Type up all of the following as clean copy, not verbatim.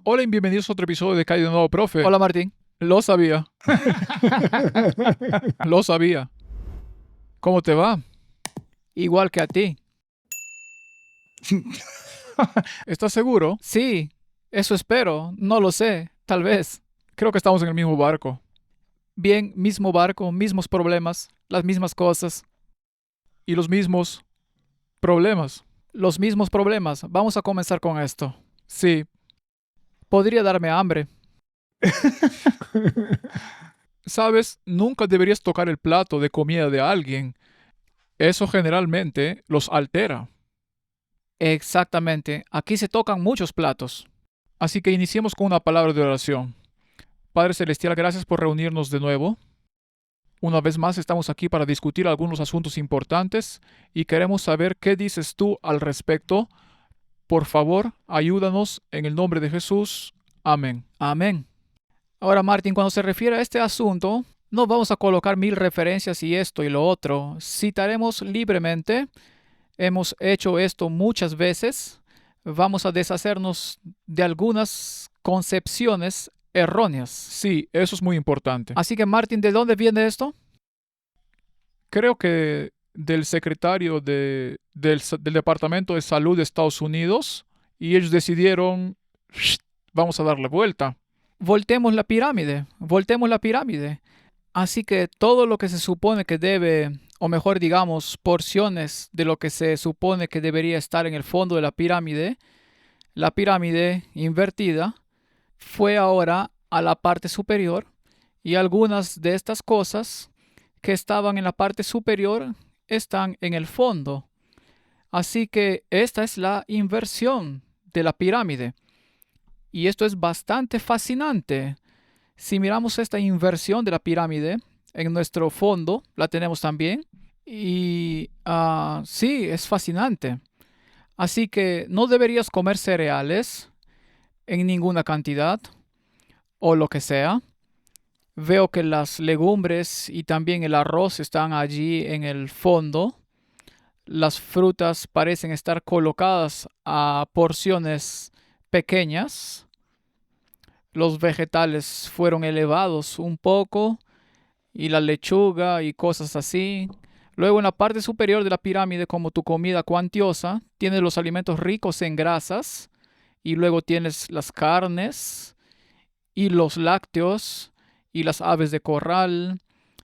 Hola y bienvenidos a otro episodio de Calle de Nuevo Profe. Hola, Martín. Lo sabía. Lo sabía. ¿Cómo te va? Igual que a ti. ¿Estás seguro? Sí, eso espero. No lo sé. Tal vez. Creo que estamos en el mismo barco. Bien, mismo barco, mismos problemas, las mismas cosas, Y los mismos problemas. los mismos problemas. Vamos a comenzar con esto. Sí. Podría darme hambre. Sabes, nunca deberías tocar el plato de comida de alguien. Eso generalmente los altera. Exactamente. Aquí se tocan muchos platos. Así que iniciemos con una palabra de oración. Padre Celestial, gracias por reunirnos de nuevo. Una vez más estamos aquí para discutir algunos asuntos importantes y queremos saber qué dices tú al respecto. Por favor, ayúdanos en el nombre de Jesús. Amén. Amén. Ahora, Martín, cuando se refiere a este asunto, no vamos a colocar 1000 referencias y esto y lo otro. Citaremos libremente. Hemos hecho esto muchas veces. Vamos a deshacernos de algunas concepciones erróneas. Sí, eso es muy importante. Así que, Martín, ¿de dónde viene esto? Creo que del secretario del Departamento de Salud de Estados Unidos y ellos decidieron, vamos a darle vuelta. Voltemos la pirámide. Voltemos la pirámide. Así que todo lo que se supone que debe, o mejor digamos, porciones de lo que se supone que debería estar en el fondo de la pirámide invertida, fue ahora a la parte superior y algunas de estas cosas que estaban en la parte superior están en el fondo. Así que esta es la inversión de la pirámide. Y esto es bastante fascinante. Si miramos esta inversión de la pirámide, en nuestro fondo la tenemos también. Y sí, es fascinante. Así que no deberías comer cereales en ninguna cantidad o lo que sea. Veo que las legumbres y también el arroz están allí en el fondo. Las frutas parecen estar colocadas a porciones pequeñas. Los vegetales fueron elevados un poco y la lechuga y cosas así. Luego en la parte superior de la pirámide, como tu comida cuantiosa, tienes los alimentos ricos en grasas y luego tienes las carnes y los lácteos y las aves de corral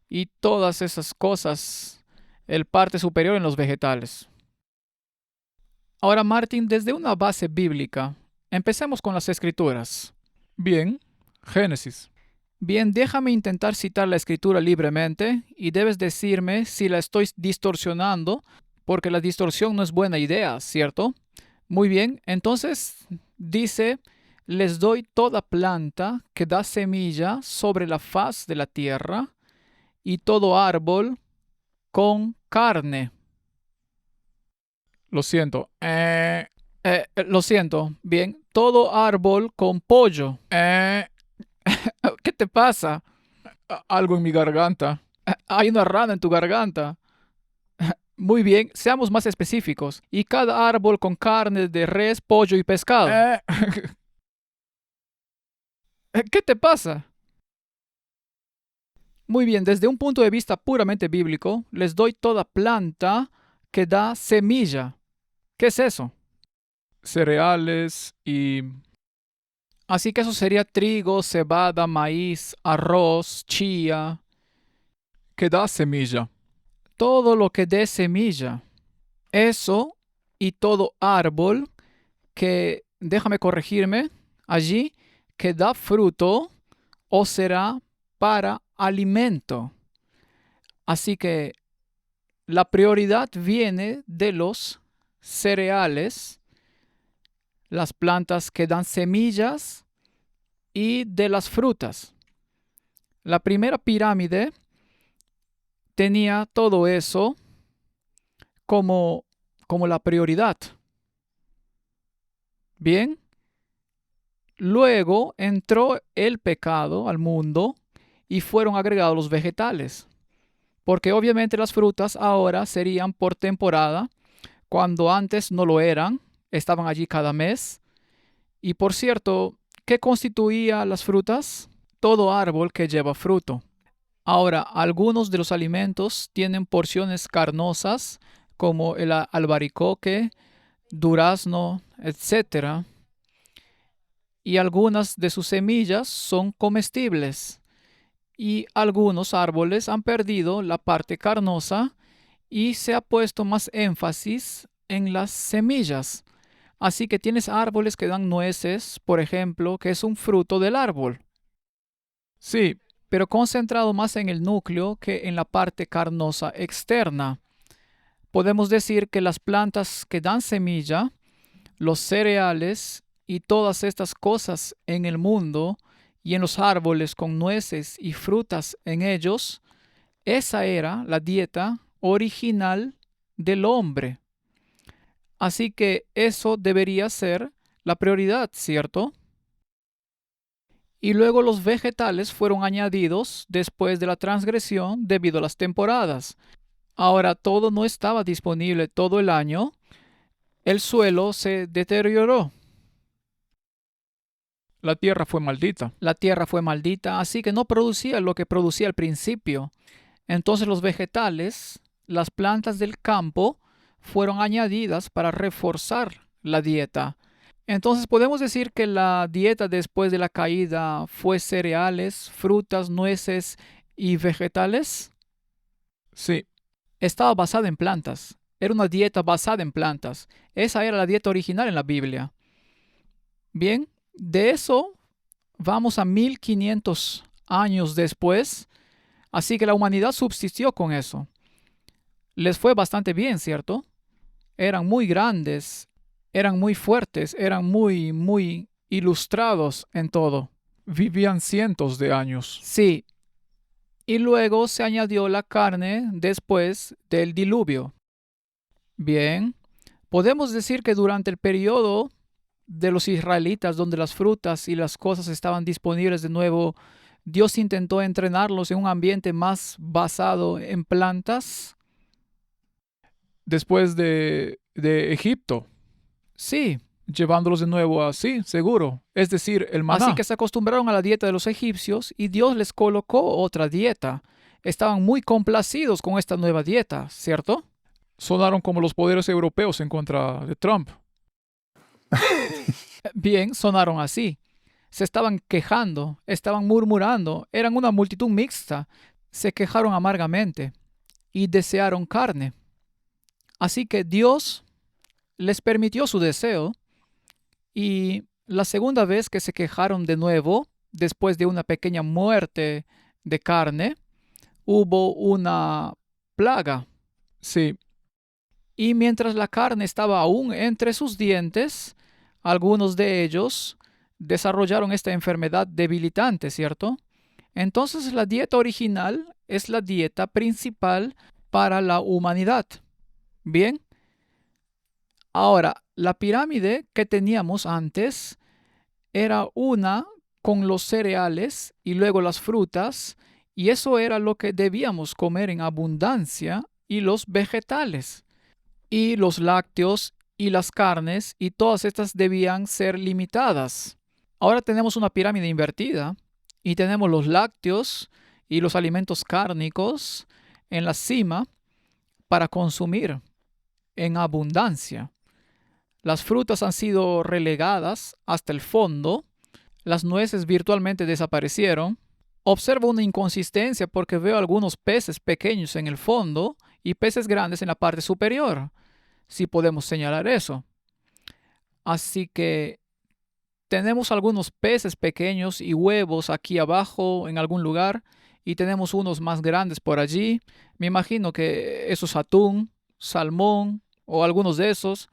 y todas esas cosas, el parte superior en los vegetales. Ahora, Martín, desde una base bíblica, empecemos con las escrituras. Bien, Génesis. Bien, déjame intentar citar la escritura libremente y debes decirme si la estoy distorsionando, porque la distorsión no es buena idea, ¿cierto? Muy bien, entonces dice, les doy toda planta que da semilla sobre la faz de la tierra y todo árbol con carne. Lo siento. Lo siento, bien, todo árbol con pollo. ¿Qué te pasa? Algo en mi garganta. Hay una rana en tu garganta. Muy bien, seamos más específicos. Y cada árbol con carne de res, pollo y pescado. ¿Qué te pasa? Muy bien, desde un punto de vista puramente bíblico, les doy toda planta que da semilla. ¿Qué es eso? Cereales y... Así que eso sería trigo, cebada, maíz, arroz, chía, que da semilla. todo lo que dé semilla. Eso y todo árbol que, déjame corregirme, allí, que da fruto o será para alimento. Así que la prioridad viene de los cereales, las plantas que dan semillas y de las frutas. La primera pirámide tenía todo eso como la prioridad. Bien, luego entró el pecado al mundo y fueron agregados los vegetales. Porque obviamente las frutas ahora serían por temporada, cuando antes no lo eran, estaban allí cada mes. Y por cierto, ¿Qué constituía las frutas? Todo árbol que lleva fruto. Ahora, algunos de los alimentos tienen porciones carnosas, como el albaricoque, durazno, etc. Y algunas de sus semillas son comestibles. Y algunos árboles han perdido la parte carnosa y se ha puesto más énfasis en las semillas. Así que tienes árboles que dan nueces, por ejemplo, que es un fruto del árbol, Sí, pero concentrado más en el núcleo que en la parte carnosa externa. Podemos decir que las plantas que dan semilla, los cereales y todas estas cosas en el mundo y en los árboles con nueces y frutas en ellos, esa era la dieta original del hombre. Así que eso debería ser la prioridad, ¿cierto? Y luego los vegetales fueron añadidos después de la transgresión debido a las temporadas. Ahora todo no estaba disponible todo el año. El suelo se deterioró. la tierra fue maldita. La tierra fue maldita, así que no producía lo que producía al principio. Entonces los vegetales, las plantas del campo, fueron añadidas para reforzar la dieta. Entonces podemos decir que la dieta después de la caída fue cereales, frutas, nueces y vegetales. Sí, Estaba basada en plantas. Era una dieta basada en plantas. Esa era la dieta original en la Biblia. Bien, de eso vamos a 1500 años después. Así que la humanidad subsistió con eso. Les fue bastante bien, ¿cierto? Eran muy grandes, eran muy fuertes, eran muy ilustrados en todo. vivían cientos de años. Sí, y luego se añadió la carne después del diluvio. Bien, podemos decir que durante el periodo de los israelitas, donde las frutas y las cosas estaban disponibles de nuevo, Dios intentó entrenarlos en un ambiente más basado en plantas. Después de Egipto, Sí, llevándolos de nuevo así, seguro. Es decir, el maná. así que se acostumbraron a la dieta de los egipcios y Dios les colocó otra dieta. Estaban muy complacidos con esta nueva dieta, ¿cierto? Sonaron como los poderes europeos en contra de Trump. Bien, sonaron así. Se estaban quejando, estaban murmurando, eran una multitud mixta. Se quejaron amargamente y desearon carne. Así que Dios les permitió su deseo y la segunda vez que se quejaron de nuevo, después de una pequeña muerte de carne, hubo una plaga. Sí, Y mientras la carne estaba aún entre sus dientes, algunos de ellos desarrollaron esta enfermedad debilitante, ¿cierto? Entonces la dieta original es la dieta principal para la humanidad. Bien, ahora, la pirámide que teníamos antes era una con los cereales y luego las frutas, y eso era lo que debíamos comer en abundancia, y los vegetales, y los lácteos y las carnes, y todas estas debían ser limitadas. Ahora tenemos una pirámide invertida, y tenemos los lácteos y los alimentos cárnicos en la cima para consumir en abundancia. Las frutas han sido relegadas hasta el fondo. Las nueces virtualmente desaparecieron. Observo una inconsistencia porque veo algunos peces pequeños en el fondo y peces grandes en la parte superior, si podemos señalar eso. Así que tenemos algunos peces pequeños y huevos aquí abajo en algún lugar y tenemos unos más grandes por allí. Me imagino que eso es atún, salmón o algunos de esos.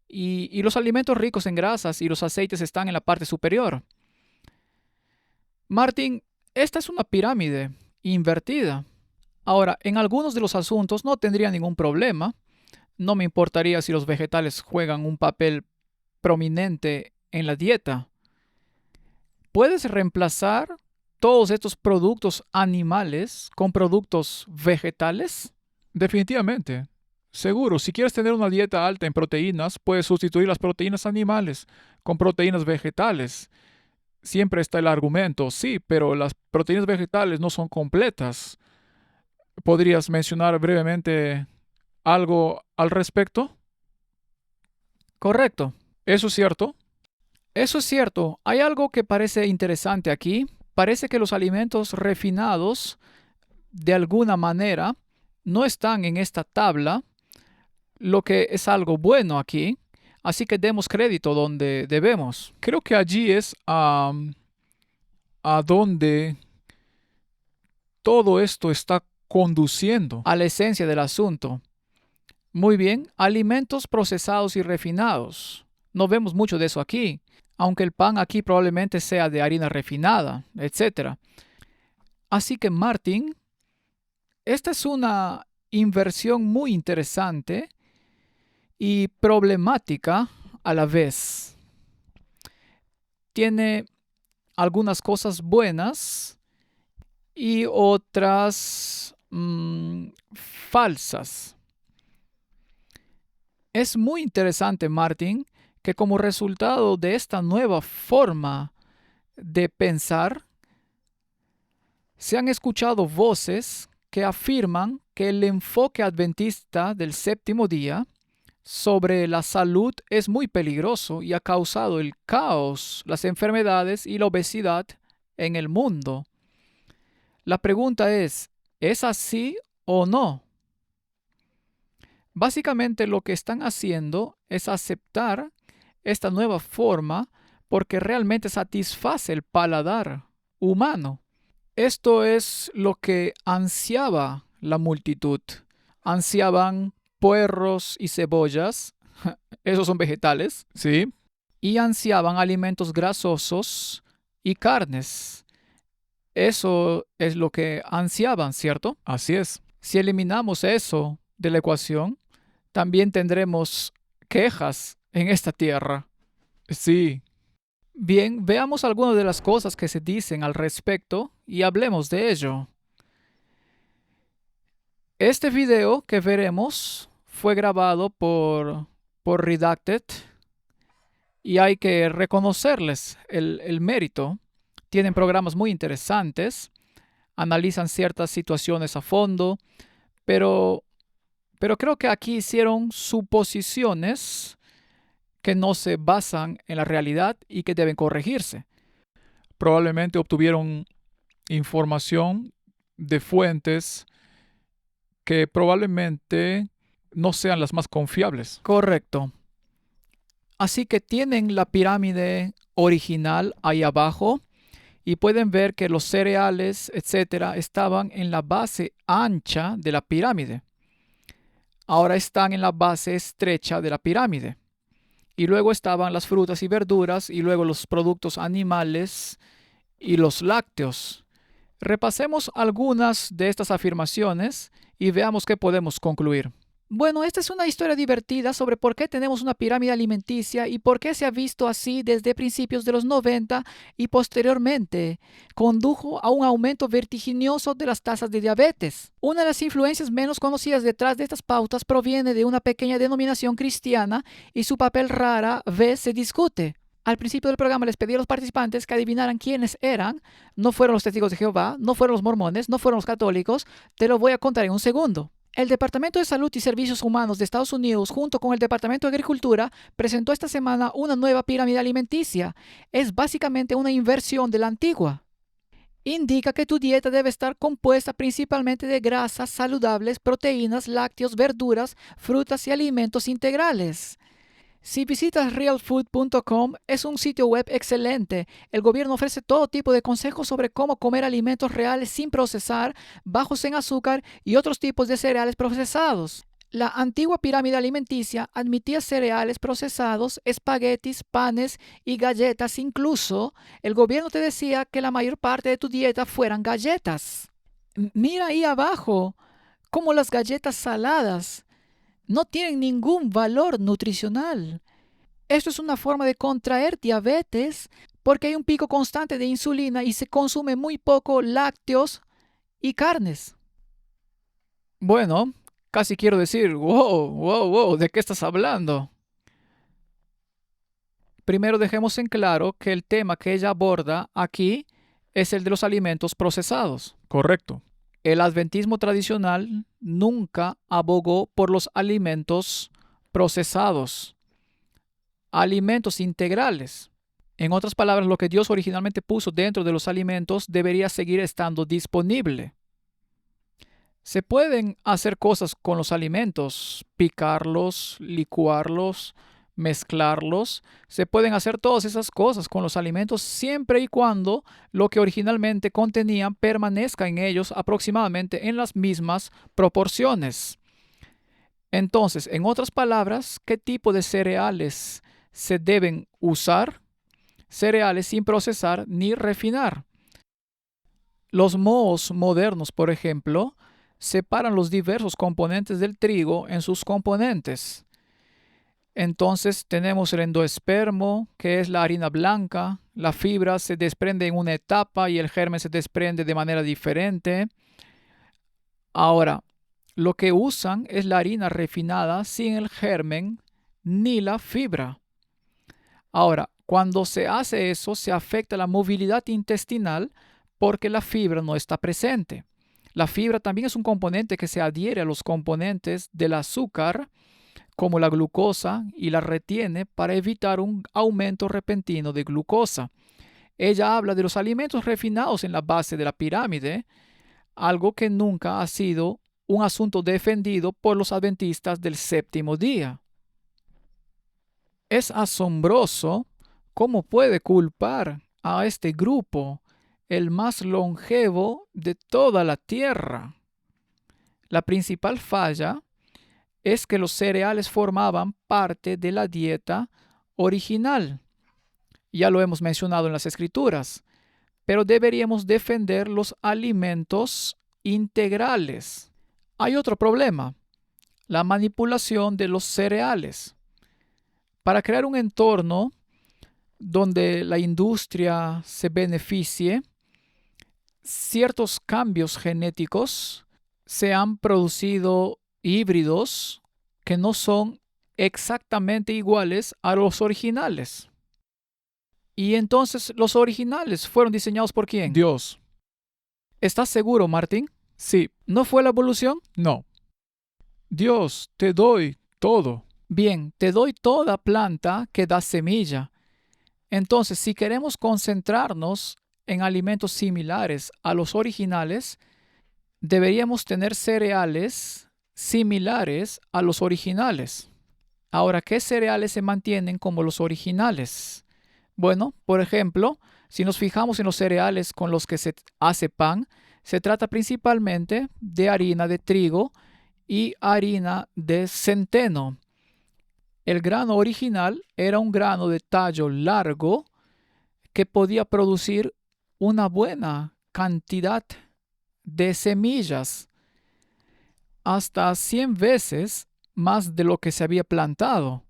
Y los alimentos ricos en grasas y los aceites están en la parte superior. Martín, esta es una pirámide invertida. Ahora, en algunos de los asuntos no tendría ningún problema. No me importaría si los vegetales juegan un papel prominente en la dieta. ¿Puedes reemplazar todos estos productos animales con productos vegetales? definitivamente. Seguro, si quieres tener una dieta alta en proteínas, puedes sustituir las proteínas animales con proteínas vegetales. Siempre está el argumento, sí, pero las proteínas vegetales no son completas. ¿Podrías mencionar brevemente algo al respecto? Correcto. ¿Eso es cierto? Eso es cierto. Hay algo que parece interesante aquí. Parece que los alimentos refinados, de alguna manera, no están en esta tabla, lo que es algo bueno aquí. Así que demos crédito donde debemos. Creo que allí es a donde todo esto está conduciendo. A la esencia del asunto. Muy bien, alimentos procesados y refinados. No vemos mucho de eso aquí, aunque el pan aquí probablemente sea de harina refinada, etc. Así que, Martin, esta es una inversión muy interesante y problemática a la vez. Tiene algunas cosas buenas y otras falsas. Es muy interesante, Martin, que como resultado de esta nueva forma de pensar, se han escuchado voces que afirman que el enfoque adventista del séptimo día sobre la salud es muy peligroso y ha causado el caos, las enfermedades y la obesidad en el mundo. La pregunta ¿es así o no? Básicamente lo que están haciendo es aceptar esta nueva forma porque realmente satisface el paladar humano. Esto es lo que ansiaba la multitud. Ansiaban puerros y cebollas, esos son vegetales, Sí, y ansiaban alimentos grasosos y carnes. Eso es lo que ansiaban, ¿cierto? así es. Si eliminamos eso de la ecuación, también tendremos quejas en esta tierra. Sí, Bien, veamos algunas de las cosas que se dicen al respecto y hablemos de ello. Este video que veremos fue grabado por Redacted y hay que reconocerles el mérito. Tienen programas muy interesantes, analizan ciertas situaciones a fondo, pero, pero creo que aquí hicieron suposiciones que no se basan en la realidad y que deben corregirse. probablemente obtuvieron información de fuentes que probablemente no sean las más confiables. Correcto. Así que tienen la pirámide original ahí abajo y pueden ver que los cereales, etcétera, estaban en la base ancha de la pirámide. Ahora están en la base estrecha de la pirámide. Y luego estaban las frutas y verduras y luego los productos animales y los lácteos. Repasemos algunas de estas afirmaciones y veamos qué podemos concluir. Bueno, esta es una historia divertida sobre por qué tenemos una pirámide alimenticia y por qué se ha visto así desde principios de los 90 y posteriormente condujo a un aumento vertiginoso de las tasas de diabetes. Una de las influencias menos conocidas detrás de estas pautas proviene de una pequeña denominación cristiana y su papel rara vez se discute. Al principio del programa les pedí a los participantes que adivinaran quiénes eran. No fueron los testigos de Jehová, no fueron los mormones, no fueron los católicos. Te lo voy a contar en un segundo. El Departamento de Salud y Servicios Humanos de Estados Unidos, junto con el Departamento de Agricultura, presentó esta semana una nueva pirámide alimenticia. Es básicamente una inversión de la antigua. Indica que tu dieta debe estar compuesta principalmente de grasas saludables, proteínas, lácteos, verduras, frutas y alimentos integrales. Si visitas realfood.com, es un sitio web excelente. El gobierno ofrece todo tipo de consejos sobre cómo comer alimentos reales sin procesar, bajos en azúcar y otros tipos de cereales procesados. La antigua pirámide alimenticia admitía cereales procesados, espaguetis, panes y galletas. Incluso, el gobierno te decía que la mayor parte de tu dieta fueran galletas. Mira ahí abajo, como las galletas saladas no tienen ningún valor nutricional. Esto es una forma de contraer diabetes porque hay un pico constante de insulina y se consume muy poco lácteos y carnes. Bueno, casi quiero decir, wow, ¿de qué estás hablando? Primero dejemos en claro que el tema que ella aborda aquí es el de los alimentos procesados. Correcto. El adventismo tradicional nunca abogó por los alimentos procesados, alimentos integrales. En otras palabras, lo que Dios originalmente puso dentro de los alimentos debería seguir estando disponible. Se pueden hacer cosas con los alimentos, picarlos, licuarlos, mezclarlos. Se pueden hacer todas esas cosas con los alimentos siempre y cuando lo que originalmente contenían permanezca en ellos aproximadamente en las mismas proporciones. Entonces, en otras palabras, ¿qué tipo de cereales se deben usar? Cereales sin procesar ni refinar. Los mohos modernos, por ejemplo, separan los diversos componentes del trigo en sus componentes. Entonces tenemos el endoespermo, que es la harina blanca. La fibra se desprende en una etapa y el germen se desprende de manera diferente. Ahora, lo que usan es la harina refinada sin el germen ni la fibra. Ahora, cuando se hace eso, se afecta la movilidad intestinal porque la fibra no está presente. La fibra también es un componente que se adhiere a los componentes del azúcar, como la glucosa, y la retiene para evitar un aumento repentino de glucosa. Ella habla de los alimentos refinados en la base de la pirámide, algo que nunca ha sido un asunto defendido por los adventistas del séptimo día. Es asombroso cómo puede culpar a este grupo, el más longevo de toda la tierra. La principal falla es que los cereales formaban parte de la dieta original. Ya lo hemos mencionado en las Escrituras, pero deberíamos defender los alimentos integrales. Hay otro problema, la manipulación de los cereales. Para crear un entorno donde la industria se beneficie, ciertos cambios genéticos se han producido híbridos que no son exactamente iguales a los originales. Y entonces, ¿los originales fueron diseñados por quién? Dios. ¿Estás seguro, Martín? Sí. ¿No fue la evolución? No. Dios, te doy todo. Bien, te doy toda planta que da semilla. Entonces, si queremos concentrarnos en alimentos similares a los originales, deberíamos tener cereales similares a los originales. Ahora, ¿qué cereales se mantienen como los originales? Bueno, por ejemplo, si nos fijamos en los cereales con los que se hace pan, se trata principalmente de harina de trigo y harina de centeno. El grano original era un grano de tallo largo que podía producir una buena cantidad de semillas, hasta 100 veces más de lo que se había plantado.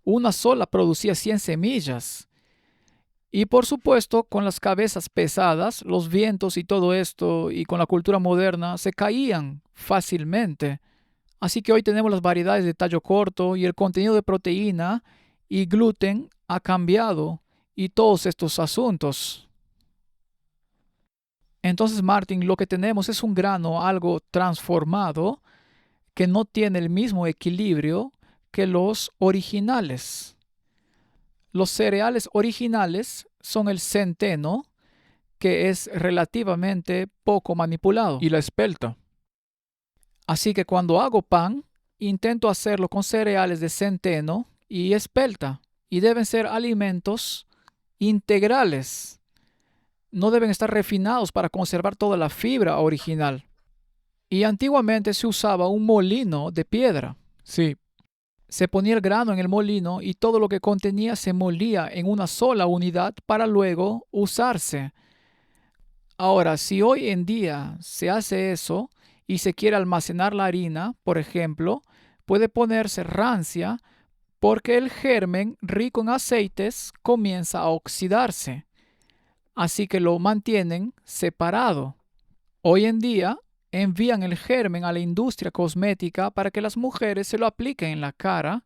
Una sola producía 100 semillas. Y por supuesto, con las cabezas pesadas, los vientos y todo esto, y con la cultura moderna, se caían fácilmente. Así que hoy tenemos las variedades de tallo corto y el contenido de proteína y gluten ha cambiado y todos estos asuntos. Entonces, Martín, lo que tenemos es un grano algo transformado que no tiene el mismo equilibrio que los originales. Los cereales originales son el centeno, que es relativamente poco manipulado, Y la espelta. así que cuando hago pan, intento hacerlo con cereales de centeno y espelta, y deben ser alimentos integrales. No deben estar refinados para conservar toda la fibra original. Y antiguamente se usaba un molino de piedra. Sí. Se ponía el grano en el molino y todo lo que contenía se molía en una sola unidad para luego usarse. Ahora, si hoy en día se hace eso y se quiere almacenar la harina, por ejemplo, puede ponerse rancia porque el germen rico en aceites comienza a oxidarse. Así que lo mantienen separado. Hoy en día envían el germen a la industria cosmética para que las mujeres se lo apliquen en la cara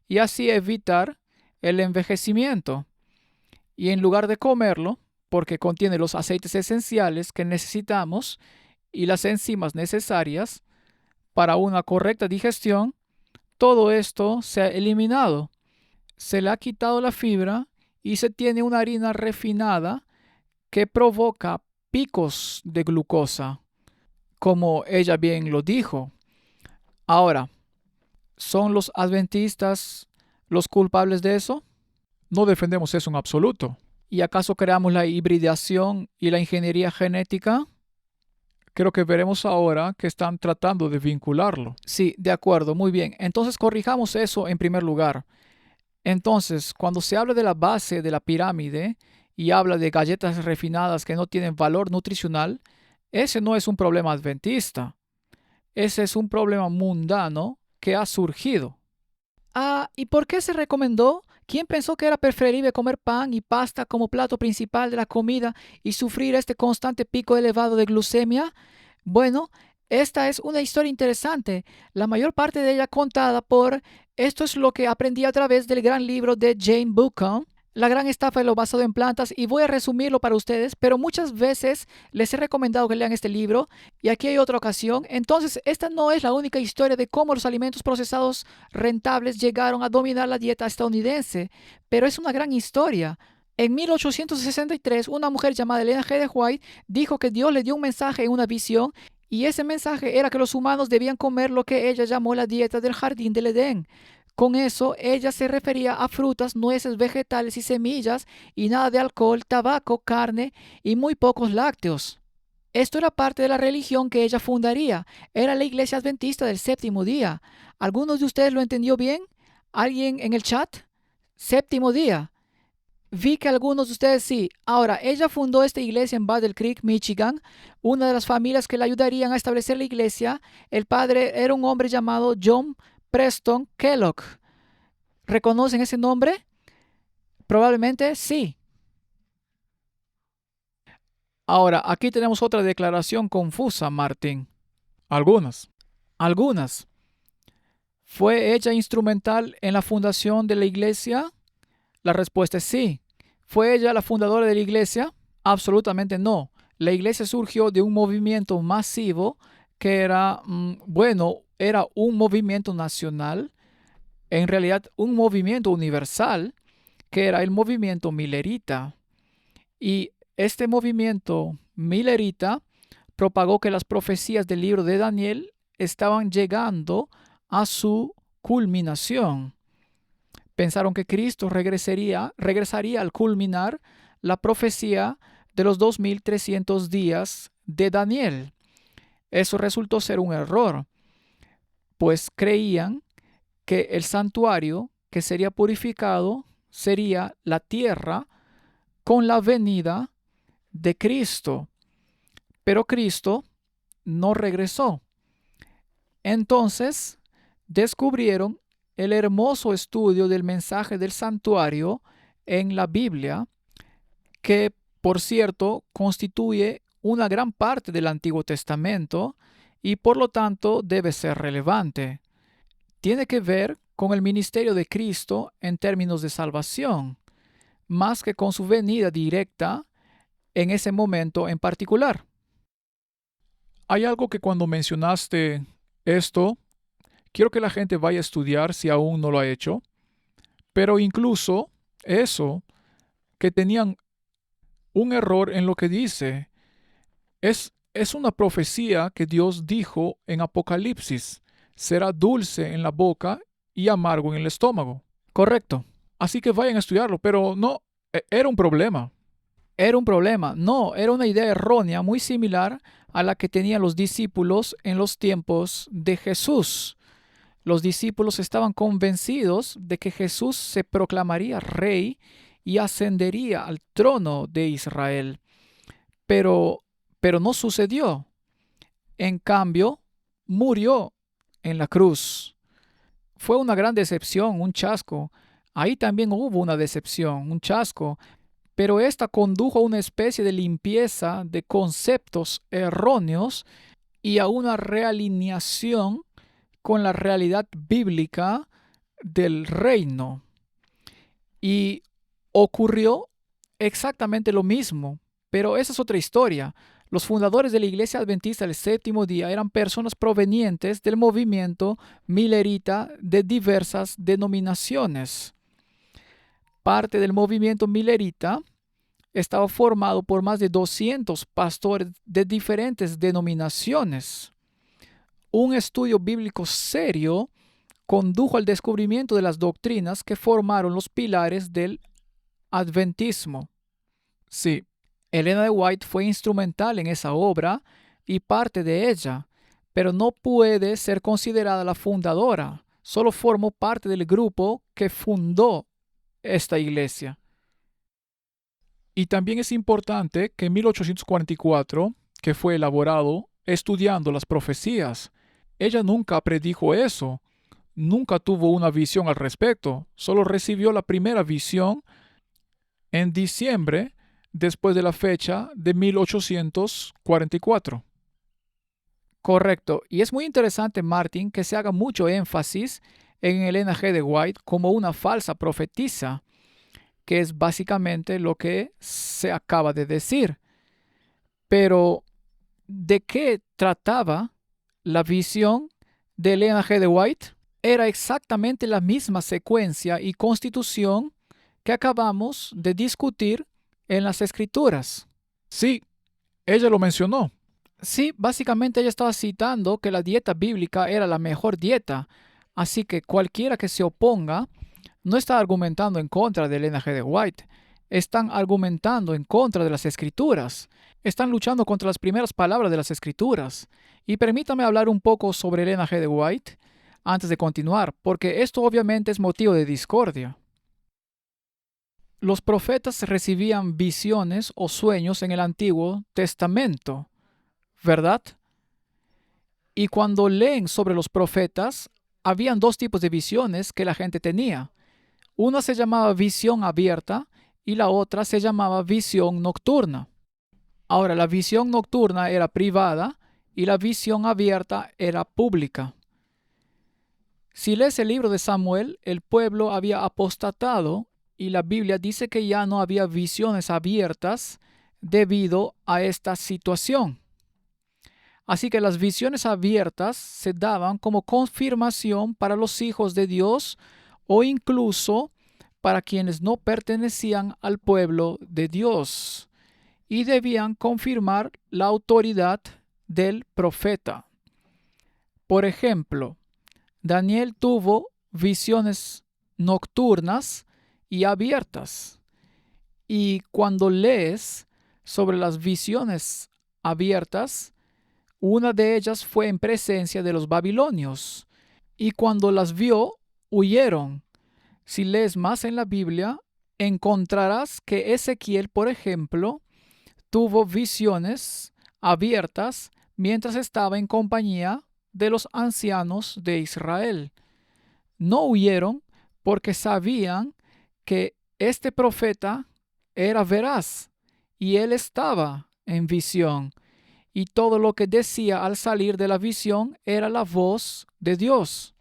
y así evitar el envejecimiento. Y en lugar de comerlo, porque contiene los aceites esenciales que necesitamos y las enzimas necesarias para una correcta digestión, todo esto se ha eliminado. Se le ha quitado la fibra y se tiene una harina refinada que provoca picos de glucosa, como ella bien lo dijo. Ahora, ¿son los adventistas los culpables de eso? No defendemos eso en absoluto. ¿Y acaso creamos la hibridación y la ingeniería genética? Creo que veremos ahora que están tratando de vincularlo. Sí, de acuerdo, muy bien. Entonces corrijamos eso en primer lugar. Entonces, cuando se habla de la base de la pirámide y habla de galletas refinadas que no tienen valor nutricional, ese no es un problema adventista. Ese es un problema mundano que ha surgido. ¿Y por qué se recomendó? ¿Quién pensó que era preferible comer pan y pasta como plato principal de la comida y sufrir este constante pico elevado de glucemia? Bueno, esta es una historia interesante, la mayor parte de ella contada por esto es lo que aprendí a través del gran libro de Jane Buchan, La gran estafa de lo basado en plantas, y voy a resumirlo para ustedes, pero muchas veces les he recomendado que lean este libro y aquí hay otra ocasión. Entonces, esta no es la única historia de cómo los alimentos procesados rentables llegaron a dominar la dieta estadounidense, pero es una gran historia. En 1863, una mujer llamada Elena G. de White dijo que Dios le dio un mensaje en una visión y ese mensaje era que los humanos debían comer lo que ella llamó la dieta del jardín del Edén. Con eso, ella se refería a frutas, nueces, vegetales y semillas y nada de alcohol, tabaco, carne y muy pocos lácteos. Esto era parte de la religión que ella fundaría. Era la Iglesia Adventista del Séptimo Día. ¿Algunos de ustedes lo entendió bien? ¿Alguien en el chat? Séptimo día. Vi que algunos de ustedes sí. Ahora, ella fundó esta iglesia en Battle Creek, Michigan. Una de las familias que le ayudarían a establecer la iglesia, el padre era un hombre llamado John Preston Kellogg. ¿Reconocen ese nombre? Probablemente sí. Ahora, aquí tenemos otra declaración confusa, Martín. Algunas. Algunas. ¿Fue ella instrumental en la fundación de la iglesia? La respuesta es sí. ¿Fue ella la fundadora de la iglesia? Absolutamente no. La iglesia surgió de un movimiento masivo que era, era un movimiento nacional, en realidad un movimiento universal, que era el movimiento milerita. Y este movimiento milerita propagó que las profecías del libro de Daniel estaban llegando a su culminación. Pensaron que Cristo regresaría al culminar la profecía de los 2300 días de Daniel. Eso resultó ser un error, pues creían que el santuario que sería purificado sería la tierra con la venida de Cristo. Pero Cristo no regresó. Entonces descubrieron el hermoso estudio del mensaje del santuario en la Biblia, que por cierto constituye una gran parte del Antiguo Testamento y por lo tanto debe ser relevante. Tiene que ver con el ministerio de Cristo en términos de salvación, más que con su venida directa en ese momento en particular. Hay algo que cuando mencionaste esto, quiero que la gente vaya a estudiar si aún no lo ha hecho, pero incluso eso, que tenían un error en lo que dice, es una profecía que Dios dijo en Apocalipsis, será dulce en la boca y amargo en el estómago. Correcto. Así que vayan a estudiarlo, pero no, era un problema. Era un problema. No, era una idea errónea muy similar a la que tenían los discípulos en los tiempos de Jesús. Los discípulos estaban convencidos de que Jesús se proclamaría rey y ascendería al trono de Israel. Pero no sucedió. En cambio, murió en la cruz. Fue una gran decepción, un chasco. Ahí también hubo una decepción, un chasco. Pero esta condujo a una especie de limpieza de conceptos erróneos y a una realineación con la realidad bíblica del reino. Y ocurrió exactamente lo mismo, pero esa es otra historia. Los fundadores de la Iglesia Adventista del Séptimo Día eran personas provenientes del movimiento milerita de diversas denominaciones. Parte del movimiento milerita estaba formado por más de 200 pastores de diferentes denominaciones. Un estudio bíblico serio condujo al descubrimiento de las doctrinas que formaron los pilares del adventismo. Sí, Elena de White fue instrumental en esa obra y parte de ella, pero no puede ser considerada la fundadora. Solo formó parte del grupo que fundó esta iglesia. Y también es importante que en 1844, que fue elaborado estudiando las profecías, ella nunca predijo eso, nunca tuvo una visión al respecto, solo recibió la primera visión en diciembre después de la fecha de 1844. Correcto. Y es muy interesante, Martin, que se haga mucho énfasis en Elena G. de White como una falsa profetisa, que es básicamente lo que se acaba de decir. Pero, ¿de qué trataba la visión de Elena G. de White? Era exactamente la misma secuencia y constitución que acabamos de discutir en las Escrituras. Sí, ella lo mencionó. Sí, básicamente ella estaba citando que la dieta bíblica era la mejor dieta, así que cualquiera que se oponga no está argumentando en contra de Elena G. de White, están argumentando en contra de las Escrituras, están luchando contra las primeras palabras de las Escrituras. Y permítame hablar un poco sobre Elena G. de White antes de continuar, porque esto obviamente es motivo de discordia. Los profetas recibían visiones o sueños en el Antiguo Testamento, ¿verdad? Y cuando leen sobre los profetas, habían dos tipos de visiones que la gente tenía. Una se llamaba visión abierta y la otra se llamaba visión nocturna. Ahora, la visión nocturna era privada y la visión abierta era pública. Si lees el libro de Samuel, el pueblo había apostatado y la Biblia dice que ya no había visiones abiertas debido a esta situación. Así que las visiones abiertas se daban como confirmación para los hijos de Dios o incluso para quienes no pertenecían al pueblo de Dios y debían confirmar la autoridad del profeta. Por ejemplo, Daniel tuvo visiones nocturnas y abiertas. Y cuando lees sobre las visiones abiertas, una de ellas fue en presencia de los babilonios, y cuando las vio, huyeron. Si lees más en la Biblia, encontrarás que Ezequiel, por ejemplo, tuvo visiones abiertas mientras estaba en compañía de los ancianos de Israel. No huyeron porque sabían que este profeta era veraz y él estaba en visión. Y todo lo que decía al salir de la visión era la voz de Dios.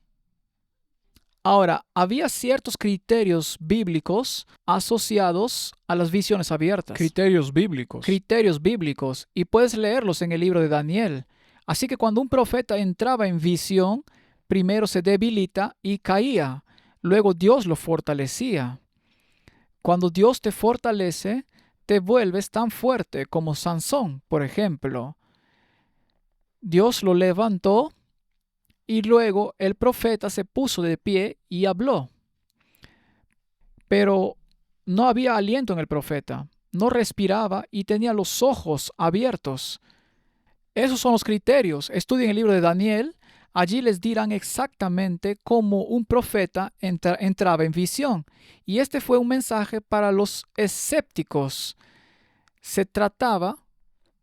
Ahora, había ciertos criterios bíblicos asociados a las visiones abiertas. Criterios bíblicos. Criterios bíblicos, y puedes leerlos en el libro de Daniel. Así que cuando un profeta entraba en visión, primero se debilita y caía. Luego Dios lo fortalecía. Cuando Dios te fortalece, te vuelves tan fuerte como Sansón, por ejemplo. Dios lo levantó y luego el profeta se puso de pie y habló. Pero no había aliento en el profeta, no respiraba y tenía los ojos abiertos. Esos son los criterios. Estudien el libro de Daniel. Allí les dirán exactamente cómo un profeta entraba en visión. Y este fue un mensaje para los escépticos. Se trataba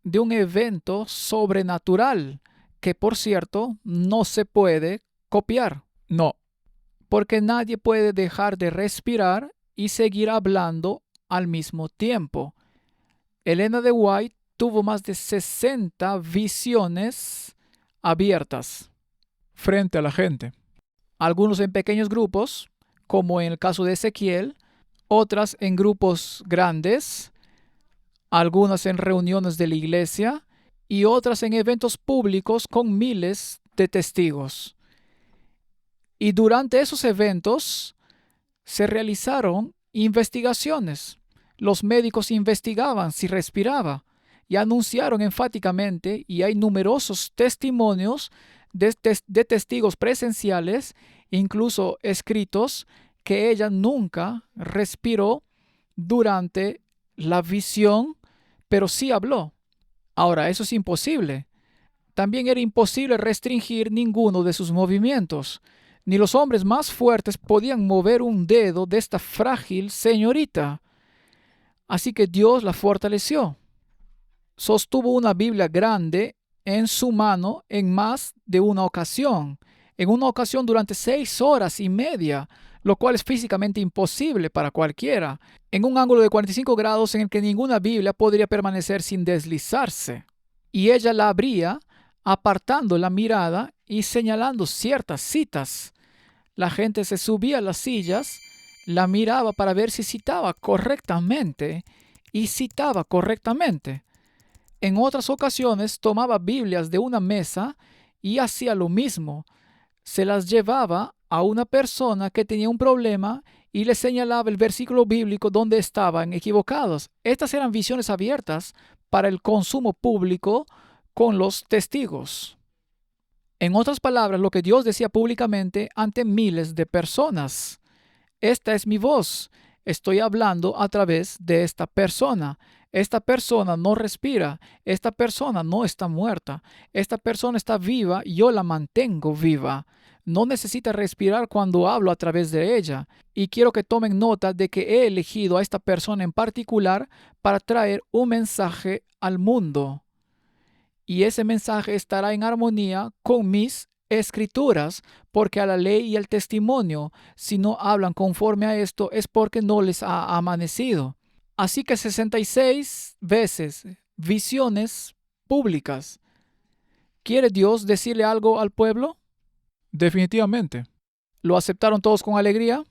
de un evento sobrenatural que, por cierto, no se puede copiar. No. Porque nadie puede dejar de respirar y seguir hablando al mismo tiempo. Elena de White tuvo más de 60 visiones abiertas Frente a la gente. algunos en pequeños grupos, como en el caso de Ezequiel, otras en grupos grandes, algunas en reuniones de la iglesia y otras en eventos públicos con miles de testigos. Y durante esos eventos se realizaron investigaciones. Los médicos investigaban si respiraba y anunciaron enfáticamente, y hay numerosos testimonios de testigos presenciales, incluso escritos, que ella nunca respiró durante la visión, pero sí habló. Ahora, eso es imposible. También era imposible restringir ninguno de sus movimientos. Ni los hombres más fuertes podían mover un dedo de esta frágil señorita. Así que Dios la fortaleció. Sostuvo una Biblia grande en su mano en más de una ocasión. En una ocasión durante 6 horas y media, lo cual es físicamente imposible para cualquiera, en un ángulo de 45 grados en el que ninguna Biblia podría permanecer sin deslizarse. Y ella la abría, apartando la mirada y señalando ciertas citas. La gente se subía a las sillas, la miraba para ver si citaba correctamente y citaba correctamente. En otras ocasiones tomaba Biblias de una mesa y hacía lo mismo. Se las llevaba a una persona que tenía un problema y le señalaba el versículo bíblico donde estaban equivocados. Estas eran visiones abiertas para el consumo público con los testigos. En otras palabras, lo que Dios decía públicamente ante miles de personas. Esta es mi voz. Estoy hablando a través de esta persona. Esta persona no respira. Esta persona no está muerta. Esta persona está viva y yo la mantengo viva. No necesita respirar cuando hablo a través de ella. Y quiero que tomen nota de que he elegido a esta persona en particular para traer un mensaje al mundo. Y ese mensaje estará en armonía con mis escrituras, porque a la ley y al testimonio, si no hablan conforme a esto, es porque no les ha amanecido. Así que 66 veces visiones públicas. ¿Quiere Dios decirle algo al pueblo? Definitivamente. ¿Lo aceptaron todos con alegría?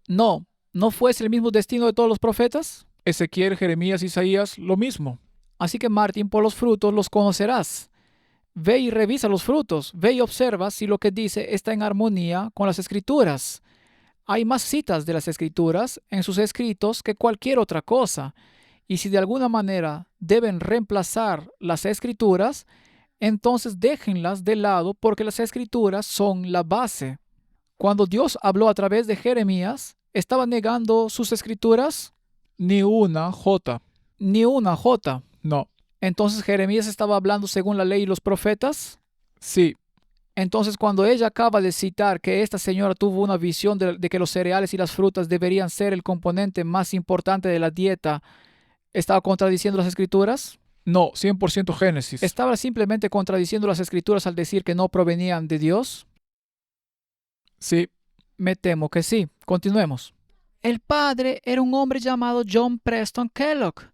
No. ¿No fue ese el mismo destino de todos los profetas? Ezequiel, Jeremías, Isaías, lo mismo. Así que Martín, por los frutos los conocerás. Ve y revisa los frutos. Ve y observa si lo que dice está en armonía con las Escrituras. Hay más citas de las Escrituras en sus escritos que cualquier otra cosa. Y si de alguna manera deben reemplazar las Escrituras, entonces déjenlas de lado porque las Escrituras son la base. Cuando Dios habló a través de Jeremías, ¿estaba negando sus Escrituras? Ni una jota. Ni una jota. No. Entonces Jeremías estaba hablando según la ley y los profetas. Sí. Entonces cuando ella acaba de citar que esta señora tuvo una visión de que los cereales y las frutas deberían ser el componente más importante de la dieta, ¿estaba contradiciendo las Escrituras? No, 100% Génesis. ¿Estaba simplemente contradiciendo las Escrituras al decir que no provenían de Dios? Sí. Me temo que sí. Continuemos. El padre era un hombre llamado John Preston Kellogg.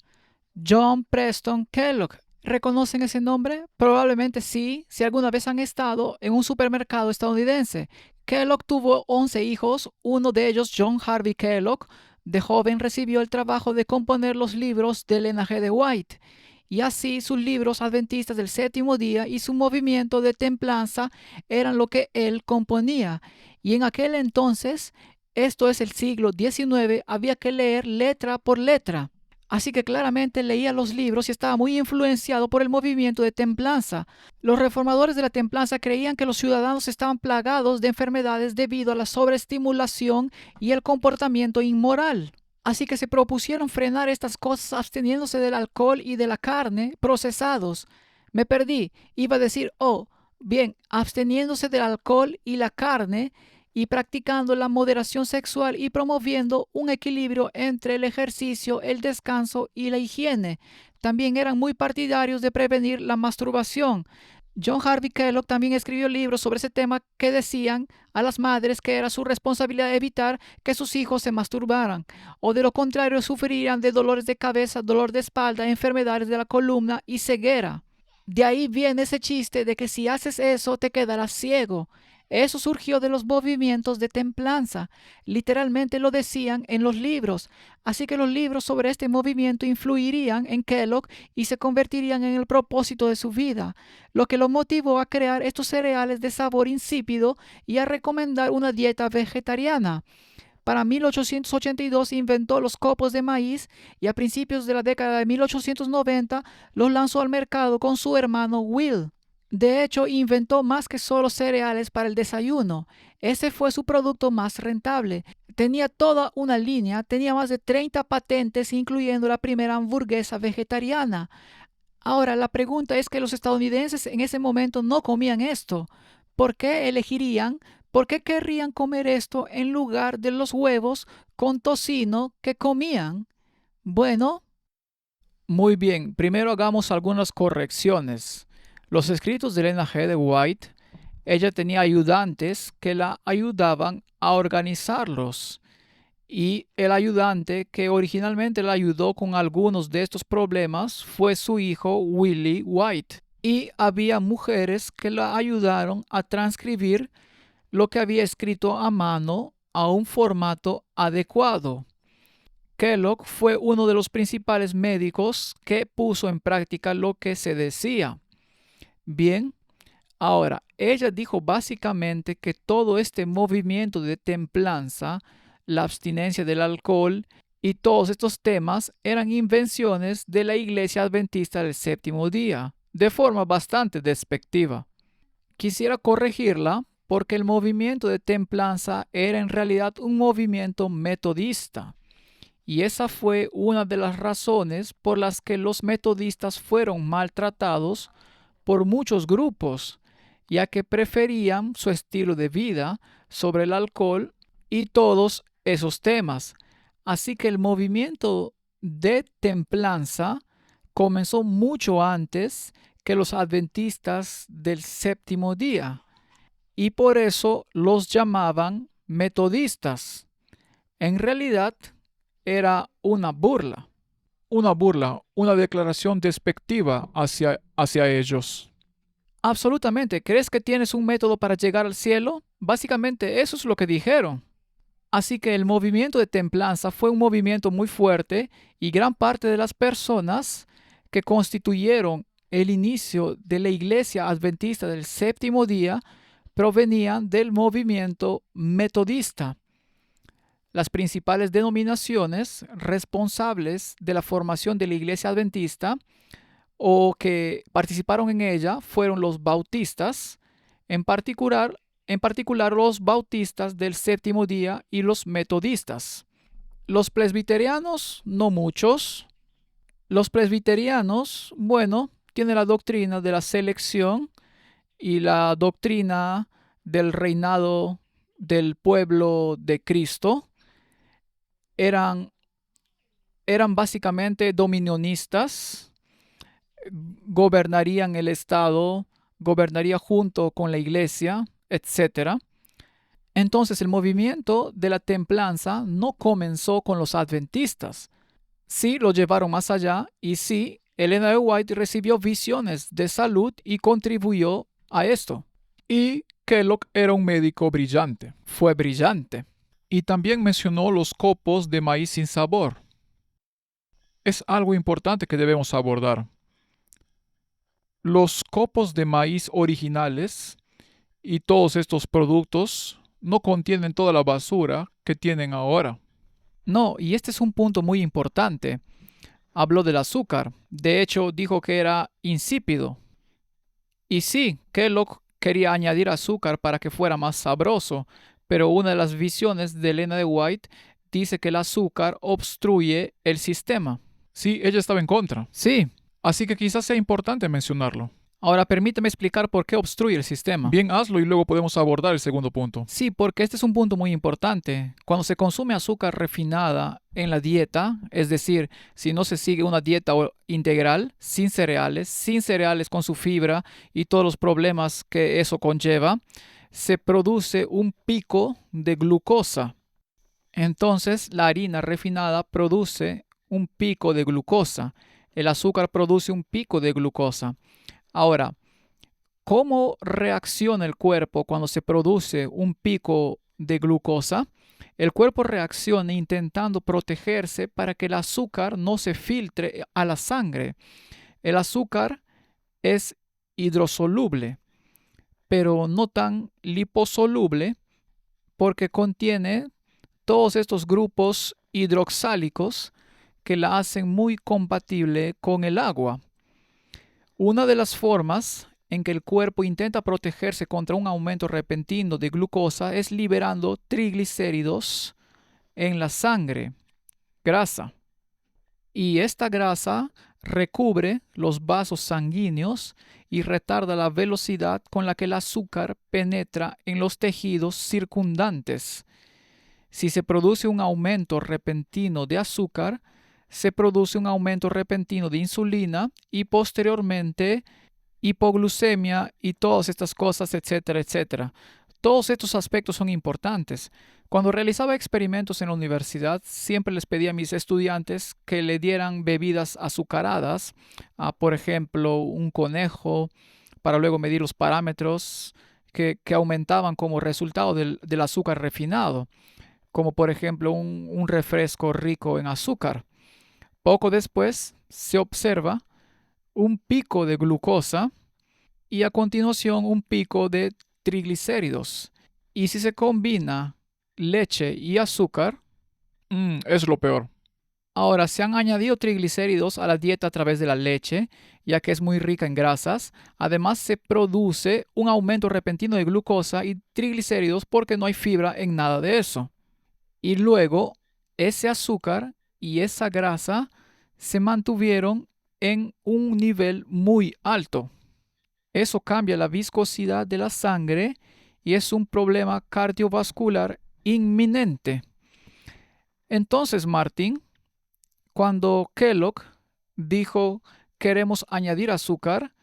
John Preston Kellogg. ¿Reconocen ese nombre? Probablemente sí, si alguna vez han estado en un supermercado estadounidense. Kellogg tuvo 11 hijos, uno de ellos, John Harvey Kellogg, de joven recibió el trabajo de componer los libros del linaje de White. Y así sus libros adventistas del séptimo día y su movimiento de templanza eran lo que él componía. Y en aquel entonces, esto es el siglo XIX, había que leer letra por letra. Así que claramente leía los libros y estaba muy influenciado por el movimiento de templanza. Los reformadores de la templanza creían que los ciudadanos estaban plagados de enfermedades debido a la sobreestimulación y el comportamiento inmoral. Así que se propusieron frenar estas cosas absteniéndose del alcohol y de la carne procesados. Me perdí. Iba a decir, bien, absteniéndose del alcohol y la carne y practicando la moderación sexual y promoviendo un equilibrio entre el ejercicio, el descanso y la higiene. También eran muy partidarios de prevenir la masturbación. John Harvey Kellogg también escribió libros sobre ese tema que decían a las madres que era su responsabilidad evitar que sus hijos se masturbaran, o de lo contrario sufrirían de dolores de cabeza, dolor de espalda, enfermedades de la columna y ceguera. De ahí viene ese chiste de que si haces eso te quedarás ciego. Eso surgió de los movimientos de templanza. Literalmente lo decían en los libros. Así que los libros sobre este movimiento influirían en Kellogg y se convertirían en el propósito de su vida, lo que lo motivó a crear estos cereales de sabor insípido y a recomendar una dieta vegetariana. Para 1882 inventó los copos de maíz y a principios de la década de 1890 los lanzó al mercado con su hermano Will. De hecho, inventó más que solo cereales para el desayuno. Ese fue su producto más rentable. Tenía toda una línea, tenía más de 30 patentes, incluyendo la primera hamburguesa vegetariana. Ahora, la pregunta es que los estadounidenses en ese momento no comían esto. ¿Por qué elegirían, por qué querrían comer esto en lugar de los huevos con tocino que comían? Bueno, muy bien, primero hagamos algunas correcciones. Los escritos de Elena G. de White, ella tenía ayudantes que la ayudaban a organizarlos. Y el ayudante que originalmente la ayudó con algunos de estos problemas fue su hijo Willie White. Y había mujeres que la ayudaron a transcribir lo que había escrito a mano a un formato adecuado. Kellogg fue uno de los principales médicos que puso en práctica lo que se decía. Bien, ahora, ella dijo básicamente que todo este movimiento de templanza, la abstinencia del alcohol y todos estos temas eran invenciones de la Iglesia Adventista del Séptimo Día, de forma bastante despectiva. Quisiera corregirla porque el movimiento de templanza era en realidad un movimiento metodista. Y esa fue una de las razones por las que los metodistas fueron maltratados por muchos grupos, ya que preferían su estilo de vida sobre el alcohol y todos esos temas. Así que el movimiento de templanza comenzó mucho antes que los adventistas del séptimo día, y por eso los llamaban metodistas. En realidad era una burla, una declaración despectiva hacia ellos. Absolutamente. ¿Crees que tienes un método para llegar al cielo? Básicamente eso es lo que dijeron. Así que el movimiento de templanza fue un movimiento muy fuerte y gran parte de las personas que constituyeron el inicio de la Iglesia Adventista del Séptimo Día provenían del movimiento metodista. Las principales denominaciones responsables de la formación de la Iglesia Adventista o que participaron en ella fueron los bautistas, en particular los bautistas del séptimo día y los metodistas. Los presbiterianos, no muchos. Los presbiterianos, bueno, tienen la doctrina de la selección y la doctrina del reinado del pueblo de Cristo. Eran básicamente dominionistas, gobernarían el Estado, gobernaría junto con la iglesia, etc. Entonces el movimiento de la templanza no comenzó con los adventistas. Sí lo llevaron más allá y sí, Elena de White recibió visiones de salud y contribuyó a esto. Y Kellogg era un médico brillante. Fue brillante. Y también mencionó los copos de maíz sin sabor. Es algo importante que debemos abordar. Los copos de maíz originales y todos estos productos no contienen toda la basura que tienen ahora. No, y este es un punto muy importante. Habló del azúcar. De hecho, dijo que era insípido. Y sí, Kellogg quería añadir azúcar para que fuera más sabroso, pero una de las visiones de Elena de White dice que el azúcar obstruye el sistema. Sí, ella estaba en contra. Sí. Así que quizás sea importante mencionarlo. Ahora permíteme explicar por qué obstruye el sistema. Bien, hazlo y luego podemos abordar el segundo punto. Sí, porque este es un punto muy importante. Cuando se consume azúcar refinada en la dieta, es decir, si no se sigue una dieta integral, sin cereales con su fibra y todos los problemas que eso conlleva, se produce un pico de glucosa. Entonces, la harina refinada produce un pico de glucosa. El azúcar produce un pico de glucosa. Ahora, ¿Cómo reacciona el cuerpo cuando se produce un pico de glucosa? El cuerpo reacciona intentando protegerse para que el azúcar no se filtre a la sangre. El azúcar es hidrosoluble, pero no tan liposoluble porque contiene todos estos grupos hidroxálicos que la hacen muy compatible con el agua. Una de las formas en que el cuerpo intenta protegerse contra un aumento repentino de glucosa es liberando triglicéridos en la sangre, grasa. Y esta grasa recubre los vasos sanguíneos y retarda la velocidad con la que el azúcar penetra en los tejidos circundantes. Si se produce un aumento repentino de azúcar, se produce un aumento repentino de insulina y posteriormente hipoglucemia y todas estas cosas, etcétera, etcétera. Todos estos aspectos son importantes. Cuando realizaba experimentos en la universidad, siempre les pedía a mis estudiantes que le dieran bebidas azucaradas, por ejemplo, un conejo, para luego medir los parámetros que aumentaban como resultado del azúcar refinado, como por ejemplo un refresco rico en azúcar. Poco después se observa un pico de glucosa y a continuación un pico de triglicéridos. Y si se combina leche y azúcar, Es lo peor. ahora se han añadido triglicéridos a la dieta a través de la leche, ya que es muy rica en grasas. Además se produce un aumento repentino de glucosa y triglicéridos porque no hay fibra en nada de eso. Y luego ese azúcar y esa grasa se mantuvieron en un nivel muy alto. Eso cambia la viscosidad de la sangre y es un problema cardiovascular inminente. Entonces, Martin, cuando Kellogg dijo queremos añadir azúcar,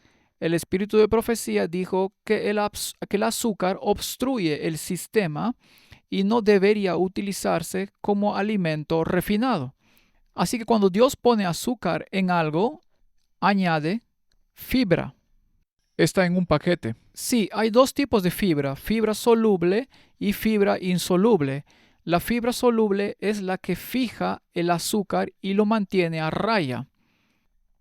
el espíritu de profecía dijo que el azúcar obstruye el sistema y no debería utilizarse como alimento refinado. Así que cuando Dios pone azúcar en algo, añade fibra. Está en un paquete. Sí, hay dos tipos de fibra, fibra soluble y fibra insoluble. La fibra soluble es la que fija el azúcar y lo mantiene a raya.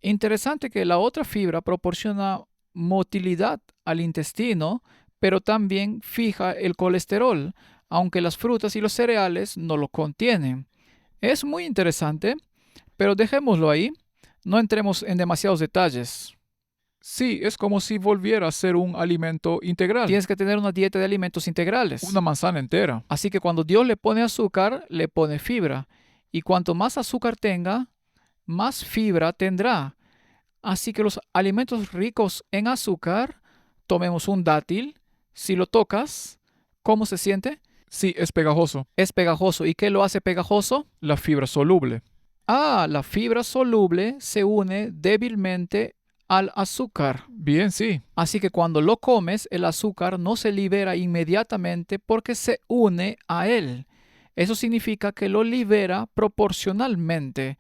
Interesante que la otra fibra proporciona motilidad al intestino, pero también fija el colesterol, aunque las frutas y los cereales no lo contienen. Es muy interesante, pero dejémoslo ahí. No entremos en demasiados detalles. Sí, es como si volviera a ser un alimento integral. Tienes que tener una dieta de alimentos integrales. Una manzana entera. Así que cuando Dios le pone azúcar, le pone fibra. Y cuanto más azúcar tenga, más fibra tendrá. Así que los alimentos ricos en azúcar, tomemos un dátil. Si lo tocas, ¿cómo se siente? Sí, es pegajoso. Es pegajoso. ¿Y qué lo hace pegajoso? La fibra soluble. La fibra soluble se une débilmente al azúcar. Bien, sí. Así que cuando lo comes, el azúcar no se libera inmediatamente porque se une a él. Eso significa que lo libera proporcionalmente.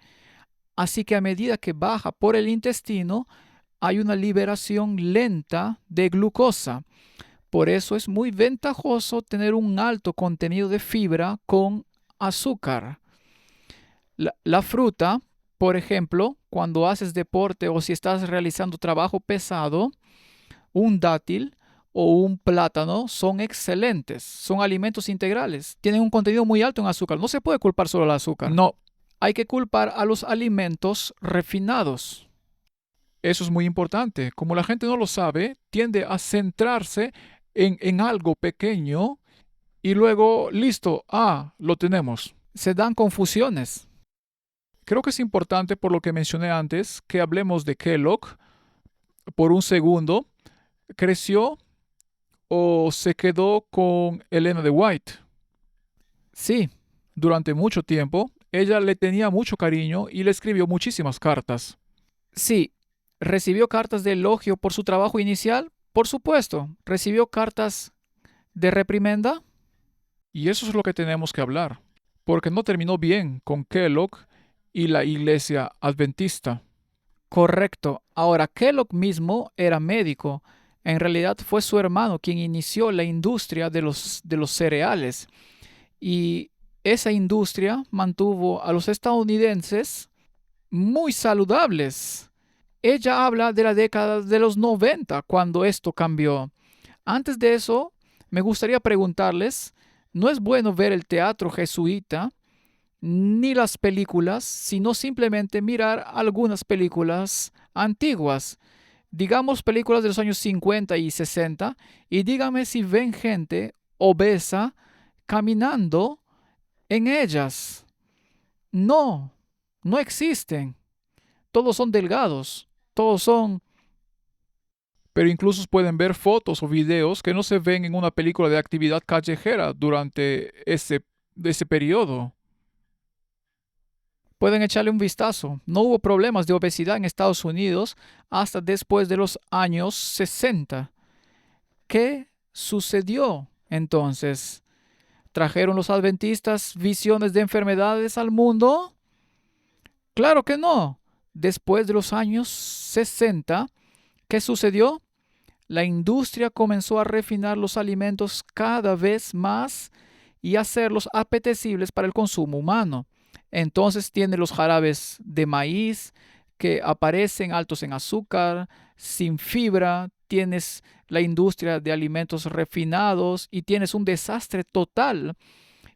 Así que a medida que baja por el intestino, hay una liberación lenta de glucosa. Por eso es muy ventajoso tener un alto contenido de fibra con azúcar. La fruta, por ejemplo, cuando haces deporte o si estás realizando trabajo pesado, un dátil o un plátano son excelentes, son alimentos integrales, tienen un contenido muy alto en azúcar. No se puede culpar solo al azúcar. No, Hay que culpar a los alimentos refinados. eso es muy importante. Como la gente no lo sabe, tiende a centrarse en algo pequeño y luego, listo, lo tenemos. Se dan confusiones. Creo que es importante, por lo que mencioné antes, que hablemos de Kellogg por un segundo. ¿Creció o se quedó con Elena de White? Sí, Durante mucho tiempo, ella le tenía mucho cariño y le escribió muchísimas cartas. sí. ¿Recibió cartas de elogio por su trabajo inicial? Por supuesto. ¿Recibió cartas de reprimenda? Y eso es lo que tenemos que hablar, porque no terminó bien con Kellogg y la iglesia adventista. Correcto. Ahora, Kellogg mismo era médico, En realidad fue su hermano quien inició la industria de los cereales. Y esa industria mantuvo a los estadounidenses muy saludables. Ella habla de la década de los 90 cuando esto cambió. Antes de eso, me gustaría preguntarles, no es bueno ver el teatro jesuita ni las películas, sino simplemente mirar algunas películas antiguas. Digamos películas de los años 50 y 60 y dígame si ven gente obesa caminando en ellas. No, no existen. Todos son delgados, todos son... Pero incluso pueden ver fotos o videos que no se ven en una película de actividad callejera durante ese periodo. Pueden echarle un vistazo. No hubo problemas de obesidad en Estados Unidos hasta después de los años 60. ¿Qué sucedió entonces? ¿Trajeron los adventistas visiones de enfermedades al mundo? Claro que no. Después de los años 60, ¿qué sucedió? La industria comenzó a refinar los alimentos cada vez más y hacerlos apetecibles para el consumo humano. Entonces tiene los jarabes de maíz que aparecen altos en azúcar, sin fibra, tienes la industria de alimentos refinados y tienes un desastre total.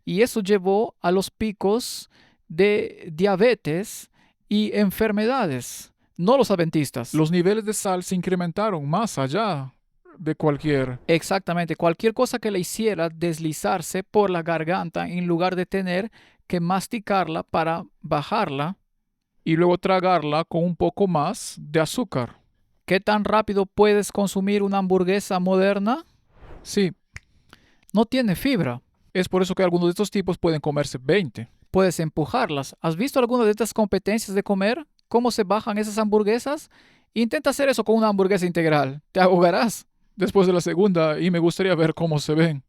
Y eso llevó a los picos de diabetes y enfermedades, no los adventistas. Los niveles de sal se incrementaron más allá de cualquier... Exactamente, cualquier cosa que le hiciera deslizarse por la garganta en lugar de tener que masticarla para bajarla. Y luego tragarla con un poco más de azúcar. ¿Qué tan rápido puedes consumir una hamburguesa moderna? Sí, No tiene fibra. es por eso que algunos de estos tipos pueden comerse 20. Puedes empujarlas. ¿Has visto alguna de estas competencias de comer? ¿Cómo se bajan esas hamburguesas? Intenta hacer eso con una hamburguesa integral. Te ahogarás. Después de la segunda, y me gustaría ver cómo se ven.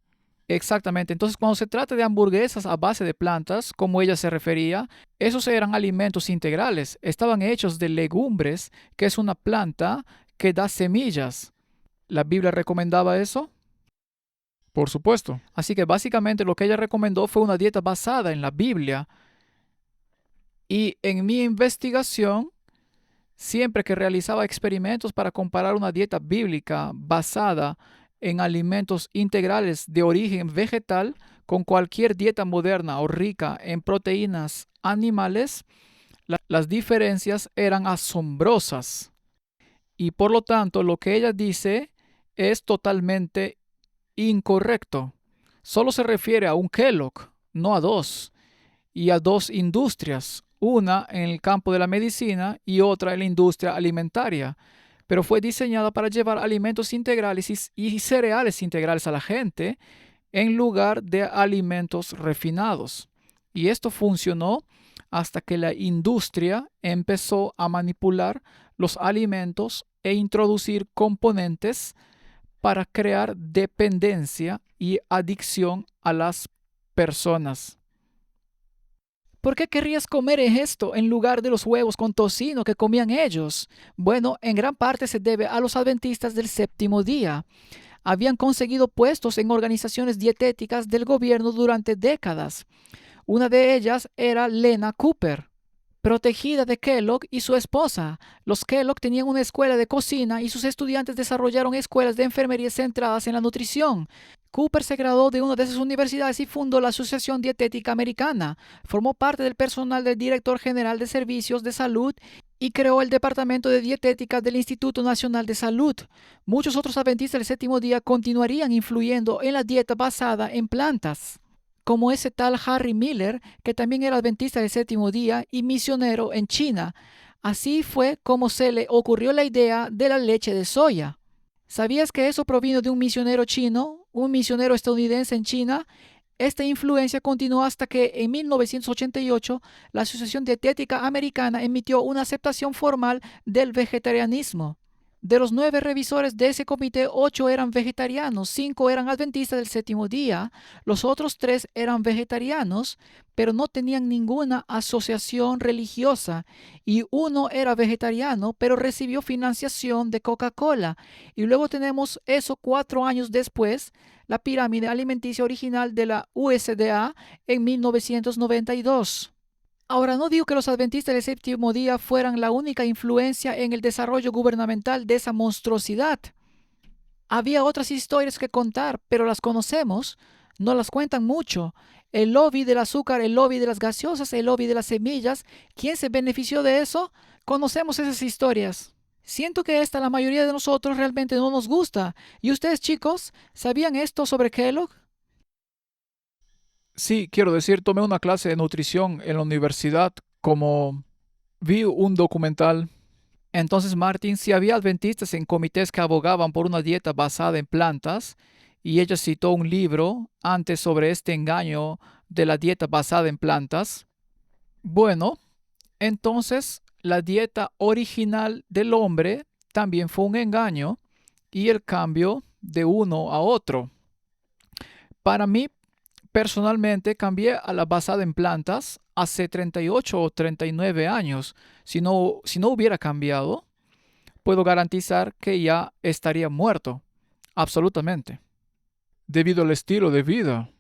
Exactamente. Entonces, cuando se trata de hamburguesas a base de plantas, como ella se refería, esos eran alimentos integrales. Estaban hechos de legumbres, que es una planta que da semillas. ¿La Biblia recomendaba eso? Por supuesto. Así que básicamente lo que ella recomendó fue una dieta basada en la Biblia. Y en mi investigación, siempre que realizaba experimentos para comparar una dieta bíblica basada en alimentos integrales de origen vegetal con cualquier dieta moderna o rica en proteínas animales, las diferencias eran asombrosas. Y por lo tanto, lo que ella dice es totalmente incorrecto. Solo se refiere a un Kellogg, no a dos, y a dos industrias, una en el campo de la medicina y otra en la industria alimentaria. Pero fue diseñada para llevar alimentos integrales y cereales integrales a la gente en lugar de alimentos refinados. Y esto funcionó hasta que la industria empezó a manipular los alimentos e introducir componentes para crear dependencia y adicción a las personas. ¿Por qué querrías comer esto en lugar de los huevos con tocino que comían ellos? Bueno, en gran parte se debe a los adventistas del séptimo día. Habían conseguido puestos en organizaciones dietéticas del gobierno durante décadas. Una de ellas era Lena Cooper, protegida de Kellogg y su esposa. Los Kellogg tenían una escuela de cocina y sus estudiantes desarrollaron escuelas de enfermería centradas en la nutrición. Cooper se graduó de una de esas universidades y fundó la Asociación Dietética Americana. Formó parte del personal del Director General de Servicios de Salud y creó el Departamento de Dietética del Instituto Nacional de Salud. Muchos otros adventistas del séptimo día continuarían influyendo en la dieta basada en plantas, como ese tal Harry Miller, que también era adventista del séptimo día y misionero en China. Así fue como se le ocurrió la idea de la leche de soya. ¿Sabías que eso provino de un misionero chino, un misionero estadounidense en China? Esta influencia continuó hasta que en 1988 la Asociación Dietética Americana emitió una aceptación formal del vegetarianismo. De los 9 revisores de ese comité, 8 eran vegetarianos, 5 eran adventistas del séptimo día, los otros 3 eran vegetarianos, pero no tenían ninguna asociación religiosa, y uno era vegetariano, pero recibió financiación de Coca-Cola. Y luego tenemos eso 4 años después, la pirámide alimenticia original de la USDA en 1992. Ahora, no digo que los adventistas del séptimo día fueran la única influencia en el desarrollo gubernamental de esa monstruosidad. Había otras historias que contar, pero las conocemos, no las cuentan mucho. El lobby del azúcar, el lobby de las gaseosas, el lobby de las semillas. ¿Quién se benefició de eso? Conocemos esas historias. Siento que esta la mayoría de nosotros realmente no nos gusta. ¿Y ustedes, chicos, sabían esto sobre Kellogg? Sí, quiero decir, tomé una clase de nutrición en la universidad, como vi un documental. Entonces, Martin, si había adventistas en comités que abogaban por una dieta basada en plantas, y ella citó un libro antes sobre este engaño de la dieta basada en plantas, bueno, entonces la dieta original del hombre también fue un engaño y el cambio de uno a otro. Para mí, personalmente, cambié a la basada en plantas hace 38 o 39 años. Si no hubiera cambiado, puedo garantizar que ya estaría muerto. Absolutamente. Debido al estilo de vida.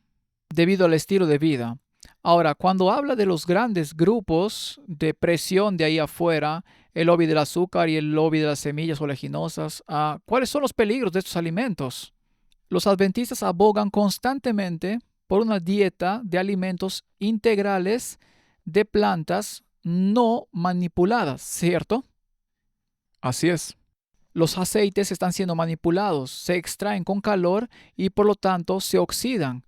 Debido al estilo de vida. Ahora, cuando habla de los grandes grupos de presión de ahí afuera, el lobby del azúcar y el lobby de las semillas oleaginosas, ¿cuáles son los peligros de estos alimentos? Los adventistas abogan constantemente por una dieta de alimentos integrales de plantas no manipuladas, ¿cierto? Así es. Los aceites están siendo manipulados, se extraen con calor y por lo tanto se oxidan.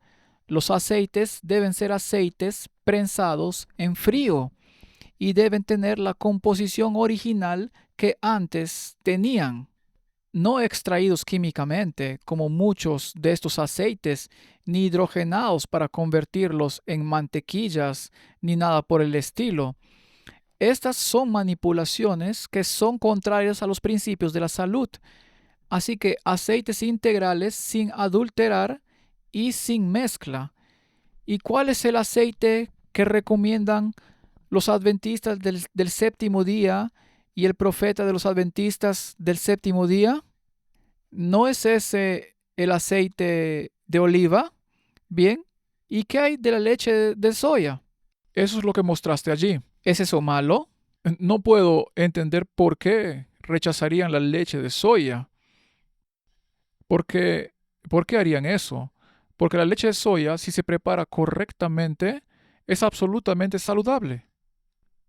Los aceites deben ser aceites prensados en frío y deben tener la composición original que antes tenían, no extraídos químicamente como muchos de estos aceites, ni hidrogenados para convertirlos en mantequillas, ni nada por el estilo. Estas son manipulaciones que son contrarias a los principios de la salud. Así que aceites integrales sin adulterar y sin mezcla. ¿Y cuál es el aceite que recomiendan los adventistas del séptimo día y el profeta de los adventistas del séptimo día? ¿No es ese el aceite de oliva? Bien. ¿Y qué hay de la leche de soya? Eso es lo que mostraste allí. ¿Es eso malo? No puedo entender por qué rechazarían la leche de soya. ¿Por qué, por qué harían eso? Porque la leche de soya, si se prepara correctamente, es absolutamente saludable.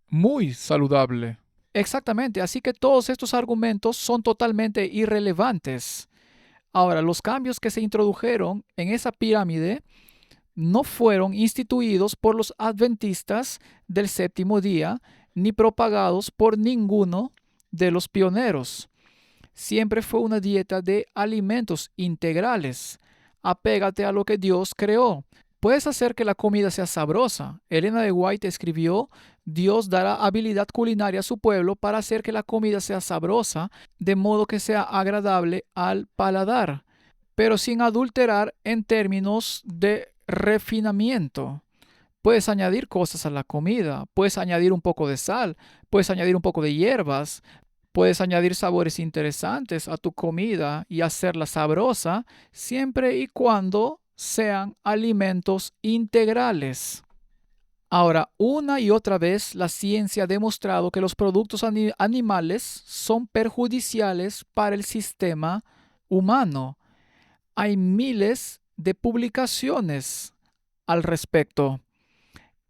Muy saludable. Exactamente, así que todos estos argumentos son totalmente irrelevantes. Ahora, los cambios que se introdujeron en esa pirámide no fueron instituidos por los adventistas del séptimo día ni propagados por ninguno de los pioneros. Siempre fue una dieta de alimentos integrales. Apégate a lo que Dios creó. Puedes hacer que la comida sea sabrosa. Elena de White escribió: Dios dará habilidad culinaria a su pueblo para hacer que la comida sea sabrosa, de modo que sea agradable al paladar, pero sin adulterar en términos de refinamiento. Puedes añadir cosas a la comida, puedes añadir un poco de sal, puedes añadir un poco de hierbas, puedes añadir sabores interesantes a tu comida y hacerla sabrosa, siempre y cuando sean alimentos integrales. Ahora, una y otra vez la ciencia ha demostrado que los productos animales son perjudiciales para el sistema humano. Hay miles de publicaciones al respecto.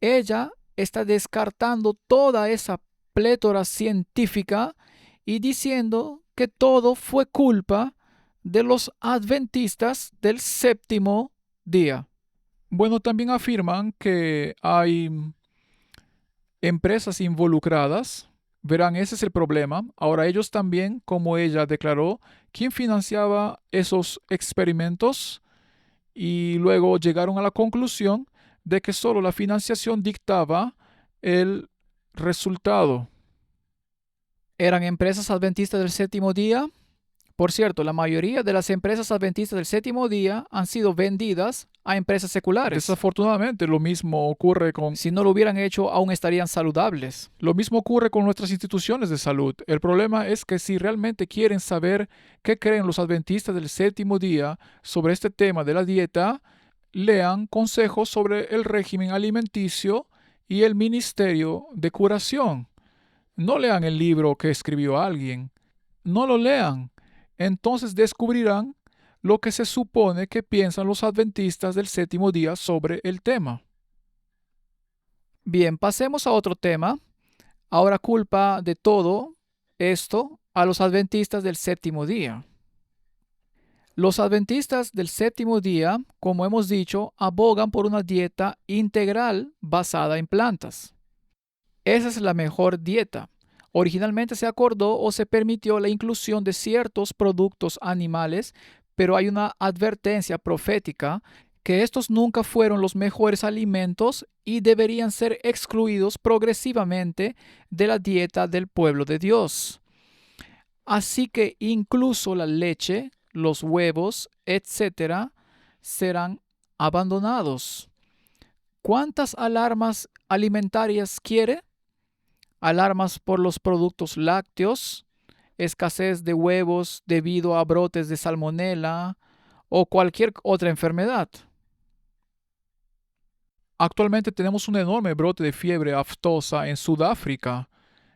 Ella está descartando toda esa plétora científica y diciendo que todo fue culpa de los adventistas del séptimo día. Bueno, también afirman que hay empresas involucradas. Verán, ese es el problema. Ahora ellos también, como ella declaró, ¿quién financiaba esos experimentos? Y luego llegaron a la conclusión de que solo la financiación dictaba el resultado. ¿Eran empresas adventistas del séptimo día? Por cierto, la mayoría de las empresas adventistas del séptimo día han sido vendidas a empresas seculares. Desafortunadamente, lo mismo ocurre con Si no lo hubieran hecho, aún estarían saludables. Lo mismo ocurre con nuestras instituciones de salud. El problema es que si realmente quieren saber qué creen los adventistas del séptimo día sobre este tema de la dieta, lean consejos sobre el régimen alimenticio y el ministerio de curación. No lean el libro que escribió alguien. No lo lean. Entonces descubrirán lo que se supone que piensan los adventistas del séptimo día sobre el tema. Bien, pasemos a otro tema. Ahora culpa de todo esto a los adventistas del séptimo día. Los adventistas del séptimo día, como hemos dicho, abogan por una dieta integral basada en plantas. Esa es la mejor dieta. Originalmente se acordó o se permitió la inclusión de ciertos productos animales, pero hay una advertencia profética que estos nunca fueron los mejores alimentos y deberían ser excluidos progresivamente de la dieta del pueblo de Dios. Así que incluso la leche, los huevos, etcétera, serán abandonados. ¿Cuántas alarmas alimentarias quiere? Alarmas por los productos lácteos, escasez de huevos debido a brotes de salmonela o cualquier otra enfermedad. Actualmente tenemos un enorme brote de fiebre aftosa en Sudáfrica.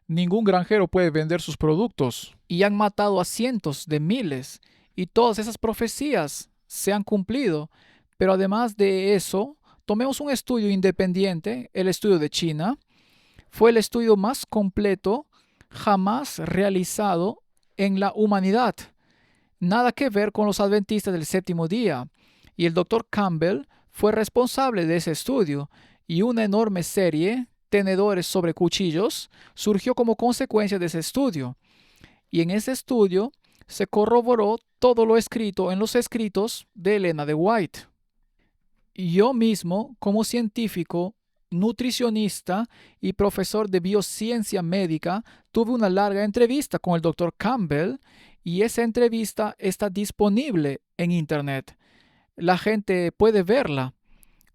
Ningún granjero puede vender sus productos. Y han matado a cientos de miles, y todas esas profecías se han cumplido. Pero además de eso, tomemos un estudio independiente, el estudio de China. Fue el estudio más completo jamás realizado en la humanidad. Nada que ver con los adventistas del séptimo día. Y el Dr. Campbell fue responsable de ese estudio, y una enorme serie, Tenedores sobre cuchillos, surgió como consecuencia de ese estudio. Y en ese estudio se corroboró todo lo escrito en los escritos de Elena de White. Y yo mismo, como científico, nutricionista y profesor de biociencia médica, tuve una larga entrevista con el Dr. Campbell, y esa entrevista está disponible en Internet. La gente puede verla,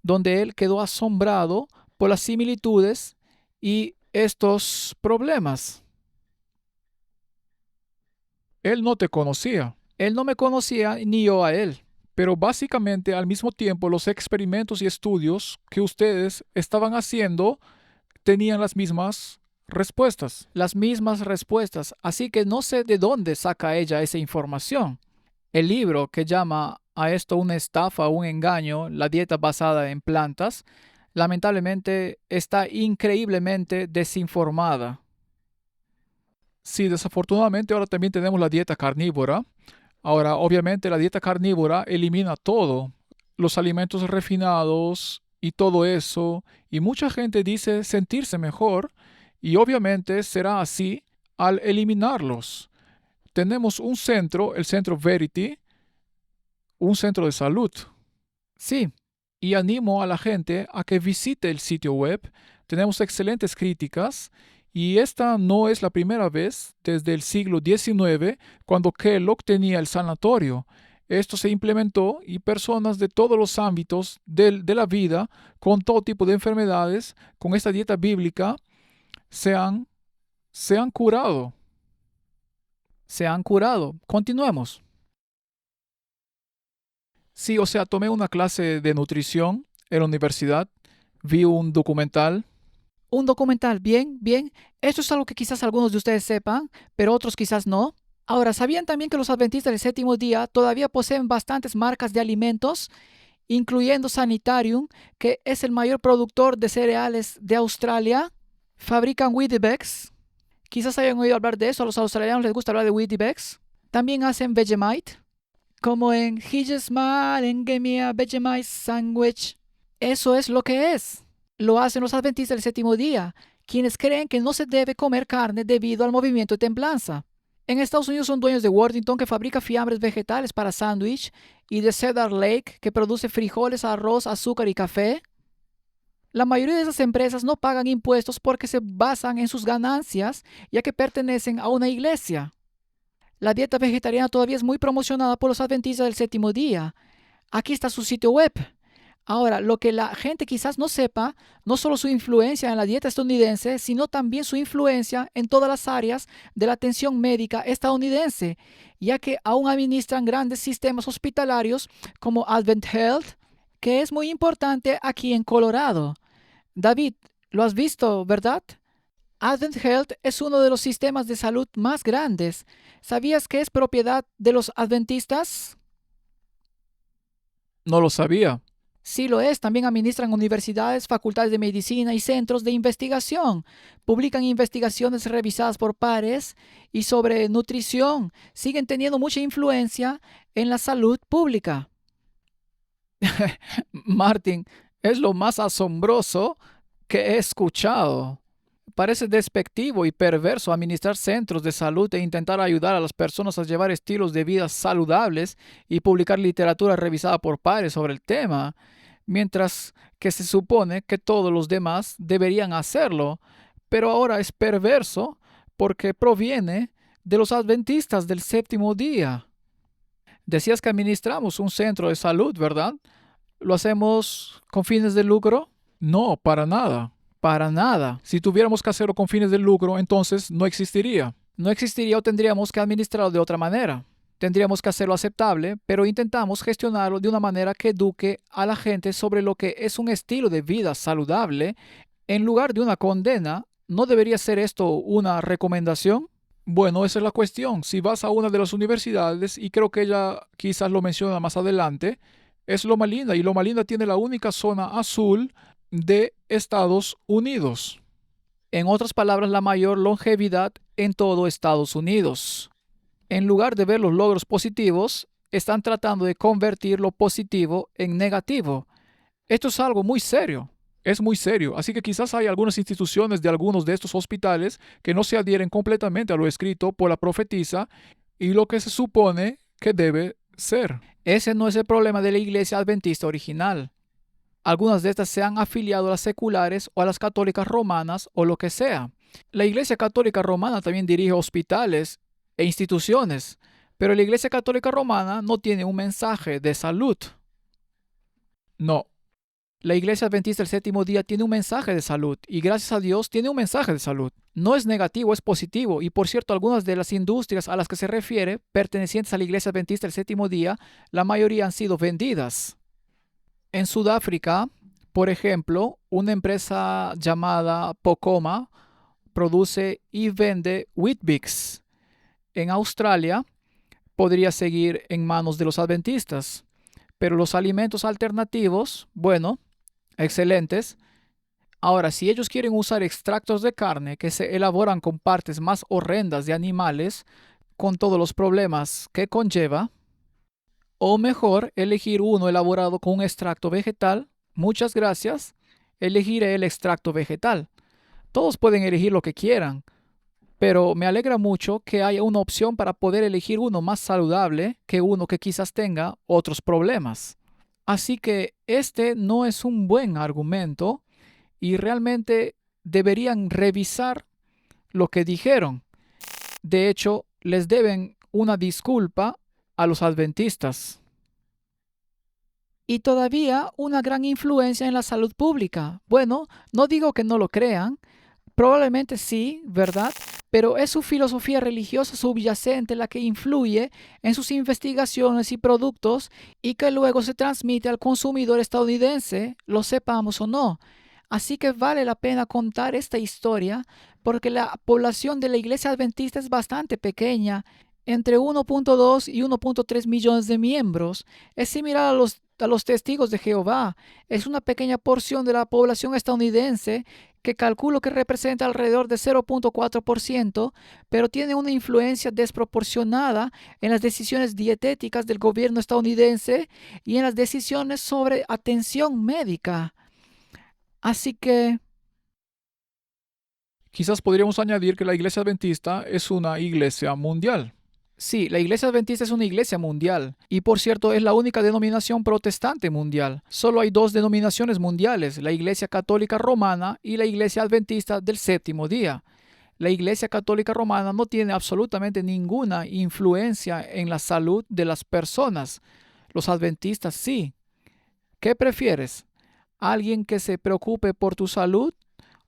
donde él quedó asombrado por las similitudes y estos problemas. Él no te conocía, Él no me conocía ni yo a él. pero básicamente al mismo tiempo los experimentos y estudios que ustedes estaban haciendo tenían las mismas respuestas. Las mismas respuestas, así que no sé de dónde saca ella esa información. El libro que llama a esto una estafa o un engaño, la dieta basada en plantas, lamentablemente está increíblemente desinformada. Sí, desafortunadamente ahora también tenemos la dieta carnívora. Ahora, obviamente la dieta carnívora elimina todo, los alimentos refinados y todo eso, y mucha gente dice sentirse mejor, y obviamente será así al eliminarlos. Tenemos un centro, el centro Verity, un centro de salud. Sí, Y animo a la gente a que visite el sitio web. Tenemos excelentes críticas y esta no es la primera vez desde el siglo XIX cuando Kellogg tenía el sanatorio. Esto se implementó y personas de todos los ámbitos de la vida, con todo tipo de enfermedades, con esta dieta bíblica, se han curado. se han curado. Continuemos. Sí, o sea, tomé una clase de nutrición en la universidad, vi un documental. Un documental, bien, bien. Esto es algo que quizás algunos de ustedes sepan, pero otros quizás no. Ahora, ¿sabían también que los adventistas del séptimo día todavía poseen bastantes marcas de alimentos, incluyendo Sanitarium, que es el mayor productor de cereales de Australia? Fabrican Weetabix. Quizás hayan oído hablar de eso. A los australianos les gusta hablar de Weetabix. También hacen Vegemite, como en He just smiled and gave me a Vegemite sandwich. Eso es lo que es. Lo hacen los adventistas del séptimo día, quienes creen que no se debe comer carne debido al movimiento de templanza. En Estados Unidos son dueños de Worthington, que fabrica fiambres vegetales para sándwich, y de Cedar Lake, que produce frijoles, arroz, azúcar y café. La mayoría de esas empresas no pagan impuestos porque se basan en sus ganancias, ya que pertenecen a una iglesia. La dieta vegetariana todavía es muy promocionada por los adventistas del séptimo día. Aquí está su sitio web. Ahora, lo que la gente quizás no sepa, no solo su influencia en la dieta estadounidense, sino también su influencia en todas las áreas de la atención médica estadounidense, ya que aún administran grandes sistemas hospitalarios como Advent Health, que es muy importante aquí en Colorado. David, lo has visto, ¿verdad? Advent Health es uno de los sistemas de salud más grandes. ¿Sabías que es propiedad de los adventistas? No lo sabía. Sí lo es, también administran universidades, facultades de medicina y centros de investigación. Publican investigaciones revisadas por pares y sobre nutrición. Siguen teniendo mucha influencia en la salud pública. Martin, es lo más asombroso que he escuchado. Parece despectivo y perverso administrar centros de salud e intentar ayudar a las personas a llevar estilos de vida saludables y publicar literatura revisada por pares sobre el tema, mientras que se supone que todos los demás deberían hacerlo, pero ahora es perverso porque proviene de los adventistas del séptimo día. Decías que administramos un centro de salud, ¿verdad? ¿Lo hacemos con fines de lucro? No, para nada. Para nada. Si tuviéramos que hacerlo con fines de lucro, entonces no existiría. No existiría o tendríamos que administrarlo de otra manera. Tendríamos que hacerlo aceptable, pero intentamos gestionarlo de una manera que eduque a la gente sobre lo que es un estilo de vida saludable en lugar de una condena. ¿No debería ser esto una recomendación? Bueno, esa es la cuestión. Si vas a una de las universidades, y creo que ella quizás lo menciona más adelante, es Loma Linda, y Loma Linda tiene la única zona azul de Estados Unidos. En otras palabras, la mayor longevidad en todo Estados Unidos. En lugar de ver los logros positivos, están tratando de convertir lo positivo en negativo. Esto es algo muy serio. Es muy serio, así que quizás hay algunas instituciones de algunos de estos hospitales que no se adhieren completamente a lo escrito por la profetisa y lo que se supone que debe ser. Ese no es el problema de la iglesia adventista original. Algunas de estas se han afiliado a las seculares o a las católicas romanas o lo que sea. La iglesia católica romana también dirige hospitales e instituciones, pero la iglesia católica romana no tiene un mensaje de salud. No. La iglesia adventista del séptimo día tiene un mensaje de salud y gracias a Dios tiene un mensaje de salud. No es negativo, es positivo. Y por cierto, algunas de las industrias a las que se refiere, pertenecientes a la iglesia adventista del séptimo día, la mayoría han sido vendidas. En Sudáfrica, por ejemplo, una empresa llamada Pocoma produce y vende Weet-Bix. En Australia podría seguir en manos de los adventistas, pero los alimentos alternativos, bueno, excelentes. Ahora, si ellos quieren usar extractos de carne que se elaboran con partes más horrendas de animales, con todos los problemas que conlleva, o mejor, elegir uno elaborado con un extracto vegetal, muchas gracias, elegiré el extracto vegetal. Todos pueden elegir lo que quieran, pero me alegra mucho que haya una opción para poder elegir uno más saludable que uno que quizás tenga otros problemas. Así que este no es un buen argumento y realmente deberían revisar lo que dijeron. De hecho, les deben una disculpa a los adventistas. Y todavía una gran influencia en la salud pública. Bueno, no digo que no lo crean, probablemente sí, ¿verdad? Pero es su filosofía religiosa subyacente la que influye en sus investigaciones y productos y que luego se transmite al consumidor estadounidense, lo sepamos o no. Así que vale la pena contar esta historia porque la población de la iglesia adventista es bastante pequeña, entre 1.2 y 1.3 millones de miembros. Es similar a los testigos de Jehová. Es una pequeña porción de la población estadounidense que calculo que representa alrededor de 0.4%, pero tiene una influencia desproporcionada en las decisiones dietéticas del gobierno estadounidense y en las decisiones sobre atención médica. Así que quizás podríamos añadir que la iglesia adventista es una iglesia mundial. sí, la iglesia adventista es una iglesia mundial y por cierto es la única denominación protestante mundial. Solo hay dos denominaciones mundiales, la iglesia católica romana y la iglesia adventista del séptimo día. La Iglesia Católica Romana no tiene absolutamente ninguna influencia en la salud de las personas. Los adventistas sí. ¿Qué prefieres? ¿Alguien que se preocupe por tu salud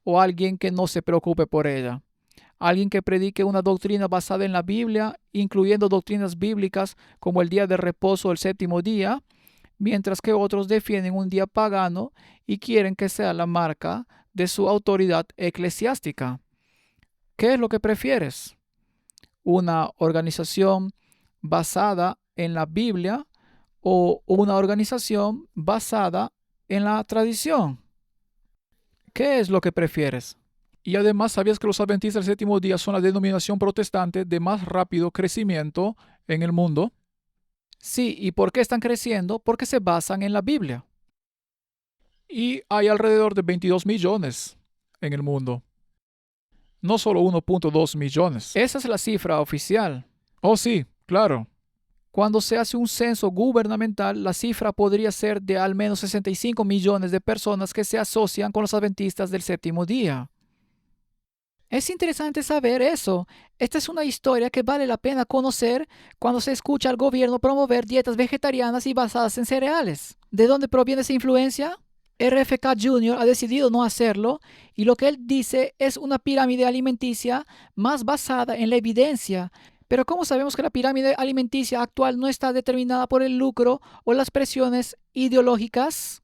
o alguien que no se preocupe por ella? ¿Alguien que predique una doctrina basada en la Biblia, incluyendo doctrinas bíblicas como el día de reposo o el séptimo día, mientras que otros defienden un día pagano y quieren que sea la marca de su autoridad eclesiástica? ¿Qué es lo que prefieres? ¿Una organización basada en la Biblia o una organización basada en la tradición? ¿Qué es lo que prefieres? Y además, ¿sabías que los adventistas del séptimo día son la denominación protestante de más rápido crecimiento en el mundo? Sí, ¿y por qué están creciendo? Porque se basan en la Biblia. Y hay alrededor de 22 millones en el mundo. No solo 1.2 millones. Esa es la cifra oficial. Oh, sí, claro. Cuando se hace un censo gubernamental, la cifra podría ser de al menos 65 millones de personas que se asocian con los adventistas del séptimo día. Es interesante saber eso. Esta es una historia que vale la pena conocer cuando se escucha al gobierno promover dietas vegetarianas y basadas en cereales. ¿De dónde proviene esa influencia? RFK Jr. ha decidido no hacerlo y lo que él dice es una pirámide alimenticia más basada en la evidencia. Pero ¿cómo sabemos que la pirámide alimenticia actual no está determinada por el lucro o las presiones ideológicas?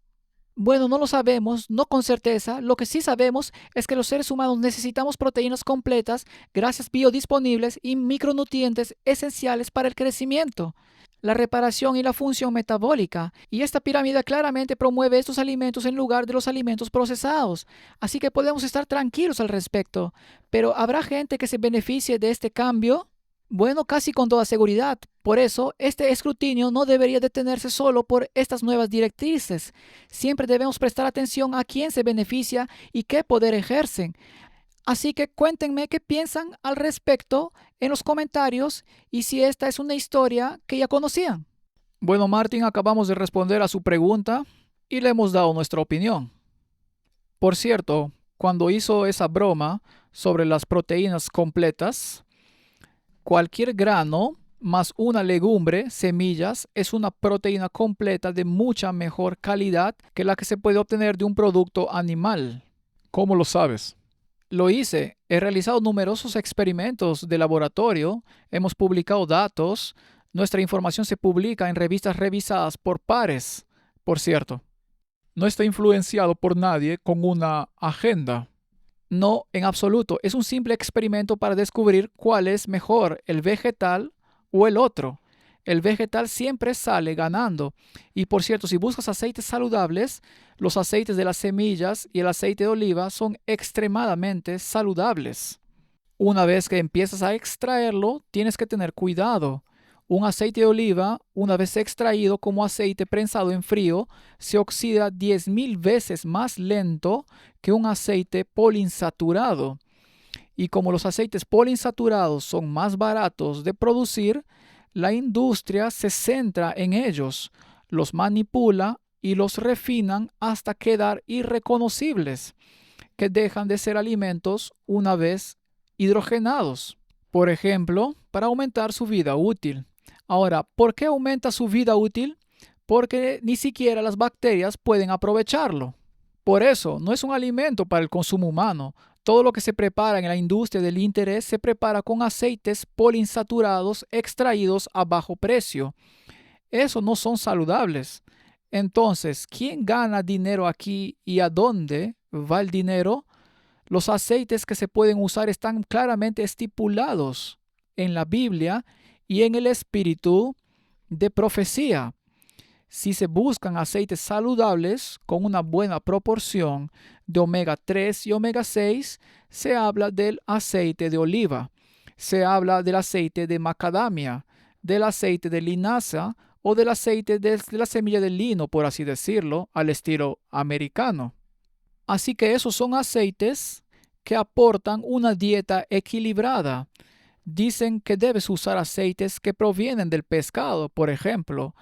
Bueno, no lo sabemos, no con certeza. Lo que sí sabemos es que los seres humanos necesitamos proteínas completas, grasas biodisponibles y micronutrientes esenciales para el crecimiento, la reparación y la función metabólica. Y esta pirámide claramente promueve estos alimentos en lugar de los alimentos procesados. Así que podemos estar tranquilos al respecto. Pero ¿habrá gente que se beneficie de este cambio? Bueno, casi con toda seguridad. Por eso, este escrutinio no debería detenerse solo por estas nuevas directrices. Siempre debemos prestar atención a quién se beneficia y qué poder ejercen. Así que cuéntenme qué piensan al respecto en los comentarios y si esta es una historia que ya conocían. Bueno, Martin, acabamos de responder a su pregunta y le hemos dado nuestra opinión. Por cierto, cuando hizo esa broma sobre las proteínas completas, cualquier grano más una legumbre, semillas, es una proteína completa de mucha mejor calidad que la que se puede obtener de un producto animal. ¿Cómo lo sabes? Lo hice. He realizado numerosos experimentos de laboratorio, hemos publicado datos, nuestra información se publica en revistas revisadas por pares, por cierto. No está influenciado por nadie con una agenda. No, en absoluto. Es un simple experimento para descubrir cuál es mejor, el vegetal o el otro. El vegetal siempre sale ganando. Y por cierto, si buscas aceites saludables, los aceites de las semillas y el aceite de oliva son extremadamente saludables. Una vez que empiezas a extraerlo, tienes que tener cuidado. Un aceite de oliva, una vez extraído como aceite prensado en frío, se oxida 10.000 veces más lento que un aceite poliinsaturado. Y como los aceites poliinsaturados son más baratos de producir, la industria se centra en ellos, los manipula y los refinan hasta quedar irreconocibles, que dejan de ser alimentos una vez hidrogenados. Por ejemplo, para aumentar su vida útil. Ahora, ¿por qué aumenta su vida útil? Porque ni siquiera las bacterias pueden aprovecharlo. Por eso, no es un alimento para el consumo humano. Todo lo que se prepara en la industria del interés se prepara con aceites poliinsaturados extraídos a bajo precio. Esos no son saludables. Entonces, ¿quién gana dinero aquí y a dónde va el dinero? Los aceites que se pueden usar están claramente estipulados en la Biblia y en el espíritu de profecía. Si se buscan aceites saludables con una buena proporción de omega 3 y omega 6, se habla del aceite de oliva, se habla del aceite de macadamia, del aceite de linaza o del aceite de la semilla de lino, por así decirlo, al estilo americano. Así que esos son aceites que aportan una dieta equilibrada. Dicen que debes usar aceites que provienen del pescado, por ejemplo.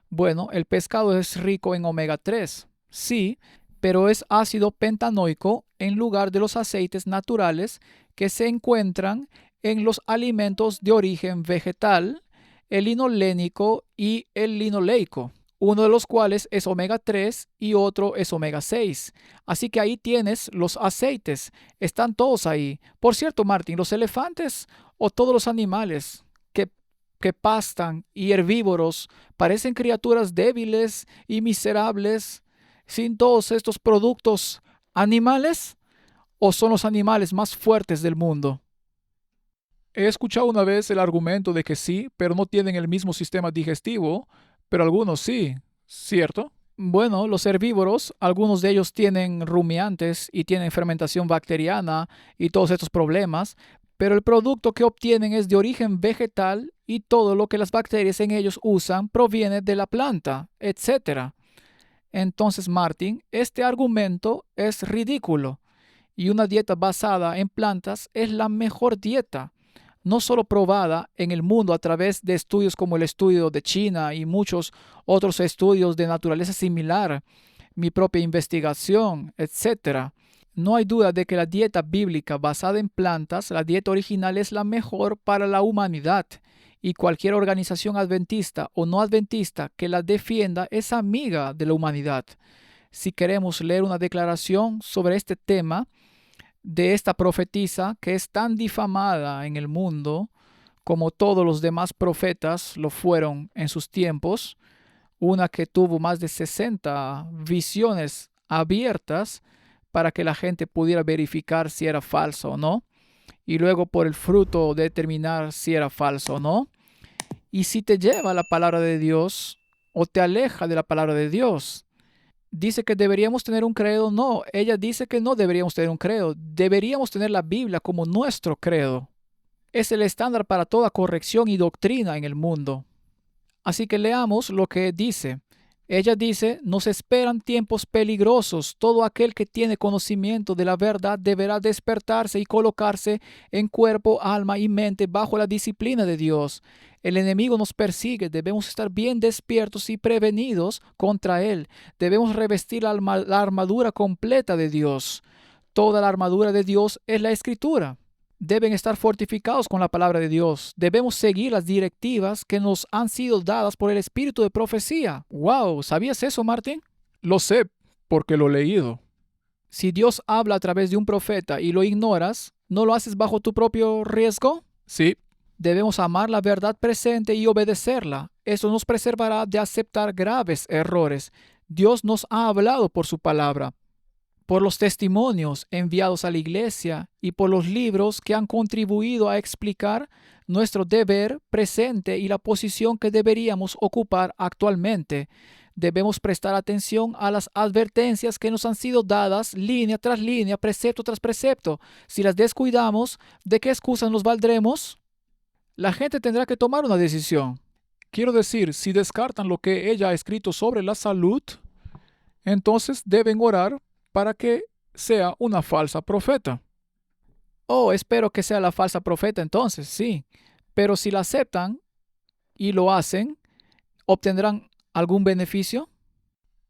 Bueno, el pescado es rico en omega 3, sí, pero es ácido pentanoico en lugar de los aceites naturales que se encuentran en los alimentos de origen vegetal, el linolénico y el linoleico, uno de los cuales es omega 3 y otro es omega 6. Así que ahí tienes los aceites, están todos ahí. Por cierto, Martín, los elefantes o todos los animales que pastan y herbívoros parecen criaturas débiles y miserables sin todos estos productos animales, o son los animales más fuertes del mundo. He escuchado una vez el argumento de que sí, pero no tienen el mismo sistema digestivo, pero algunos sí, ¿cierto? Bueno, los herbívoros, algunos de ellos tienen rumiantes y tienen fermentación bacteriana y todos estos problemas, pero el producto que obtienen es de origen vegetal y todo lo que las bacterias en ellos usan proviene de la planta, etc. Entonces, Martin, este argumento es ridículo y una dieta basada en plantas es la mejor dieta, no solo probada en el mundo a través de estudios como el estudio de China y muchos otros estudios de naturaleza similar, mi propia investigación, etc. No hay duda de que la dieta bíblica basada en plantas, la dieta original, es la mejor para la humanidad, y cualquier organización adventista o no adventista que la defienda es amiga de la humanidad. Si queremos leer una declaración sobre este tema, de esta profetisa que es tan difamada en el mundo como todos los demás profetas lo fueron en sus tiempos, una que tuvo más de 60 visiones abiertas para que la gente pudiera verificar si era falso o no, y luego por el fruto determinar si era falso o no. Y si te lleva a la palabra de Dios o te aleja de la palabra de Dios. Dice que deberíamos tener un credo. No, ella dice que no deberíamos tener un credo. Deberíamos tener la Biblia como nuestro credo. Es el estándar para toda corrección y doctrina en el mundo. Así que leamos lo que dice. Ella dice, nos esperan tiempos peligrosos. Todo aquel que tiene conocimiento de la verdad deberá despertarse y colocarse en cuerpo, alma y mente bajo la disciplina de Dios. El enemigo nos persigue, debemos estar bien despiertos y prevenidos contra él. Debemos revestir la armadura completa de Dios. Toda la armadura de Dios es la Escritura. Deben estar fortificados con la palabra de Dios. Debemos seguir las directivas que nos han sido dadas por el espíritu de profecía. ¡Wow! ¿Sabías eso, Martín? Lo sé, porque lo he leído. Si Dios habla a través de un profeta y lo ignoras, ¿no lo haces bajo tu propio riesgo? Sí. Debemos amar la verdad presente y obedecerla. Eso nos preservará de aceptar graves errores. Dios nos ha hablado por su palabra, por los testimonios enviados a la iglesia y por los libros que han contribuido a explicar nuestro deber presente y la posición que deberíamos ocupar actualmente. Debemos prestar atención a las advertencias que nos han sido dadas línea tras línea, precepto tras precepto. Si las descuidamos, ¿de qué excusas nos valdremos? La gente tendrá que tomar una decisión. Quiero decir, si descartan lo que ella ha escrito sobre la salud, entonces deben orar para que sea una falsa profeta. Oh, espero que sea la falsa profeta entonces, sí. Pero si la aceptan y lo hacen, ¿obtendrán algún beneficio?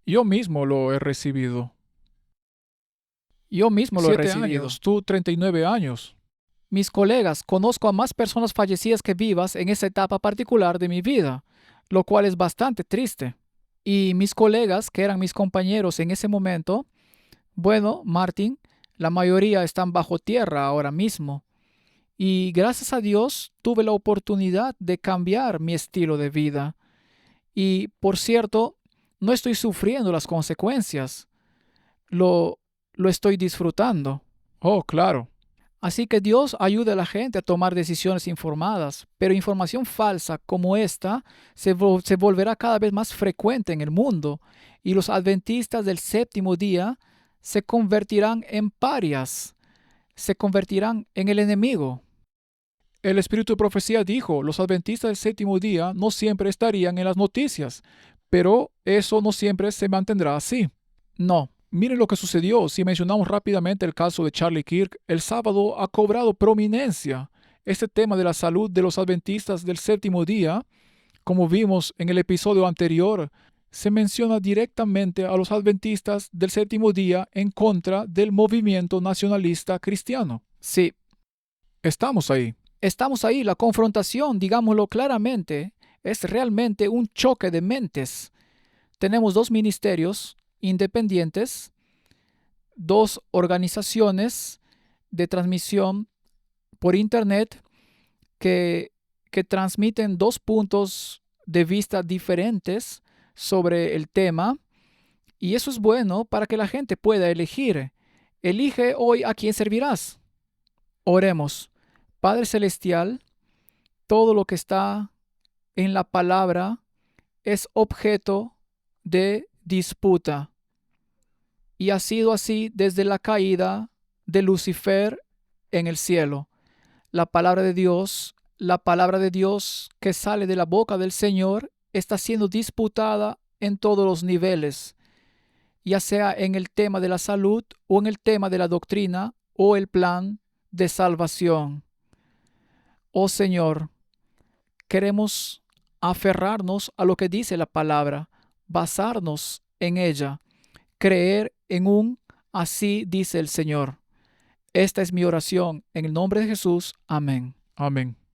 Yo mismo lo he recibido. Yo mismo lo he 7 recibido. años, tú 39 años. Mis colegas, conozco a más personas fallecidas que vivas en esa etapa particular de mi vida, lo cual es bastante triste. Y mis colegas, que eran mis compañeros en ese momento, bueno, Martín, la mayoría están bajo tierra ahora mismo. Y gracias a Dios tuve la oportunidad de cambiar mi estilo de vida. Y, por cierto, no estoy sufriendo las consecuencias. Lo estoy disfrutando. Oh, claro. Así que Dios ayuda a la gente a tomar decisiones informadas, pero información falsa como esta se volverá cada vez más frecuente en el mundo, y los adventistas del séptimo día se convertirán en parias, se convertirán en el enemigo. El espíritu de profecía dijo, los adventistas del séptimo día no siempre estarían en las noticias, pero eso no siempre se mantendrá así. No. Miren lo que sucedió. Si mencionamos rápidamente el caso de Charlie Kirk, el sábado ha cobrado prominencia. Este tema de la salud de los adventistas del séptimo día, como vimos en el episodio anterior, se menciona directamente a los adventistas del séptimo día en contra del movimiento nacionalista cristiano. Sí. Estamos ahí. Estamos ahí. La confrontación, digámoslo claramente, es realmente un choque de mentes. Tenemos dos ministerios independientes, dos organizaciones de transmisión por Internet que transmiten dos puntos de vista diferentes sobre el tema, y eso es bueno para que la gente pueda elegir. Elige hoy a quién servirás. Oremos. Padre Celestial, todo lo que está en la palabra es objeto de disputa, y ha sido así desde la caída de Lucifer en el cielo. La palabra de Dios, la palabra de Dios que sale de la boca del Señor, está siendo disputada en todos los niveles, ya sea en el tema de la salud o en el tema de la doctrina o el plan de salvación. Oh Señor, queremos aferrarnos a lo que dice la palabra, basarnos en ella, creer en un así dice el Señor. Esta es mi oración en el nombre de Jesús. Amén. Amén.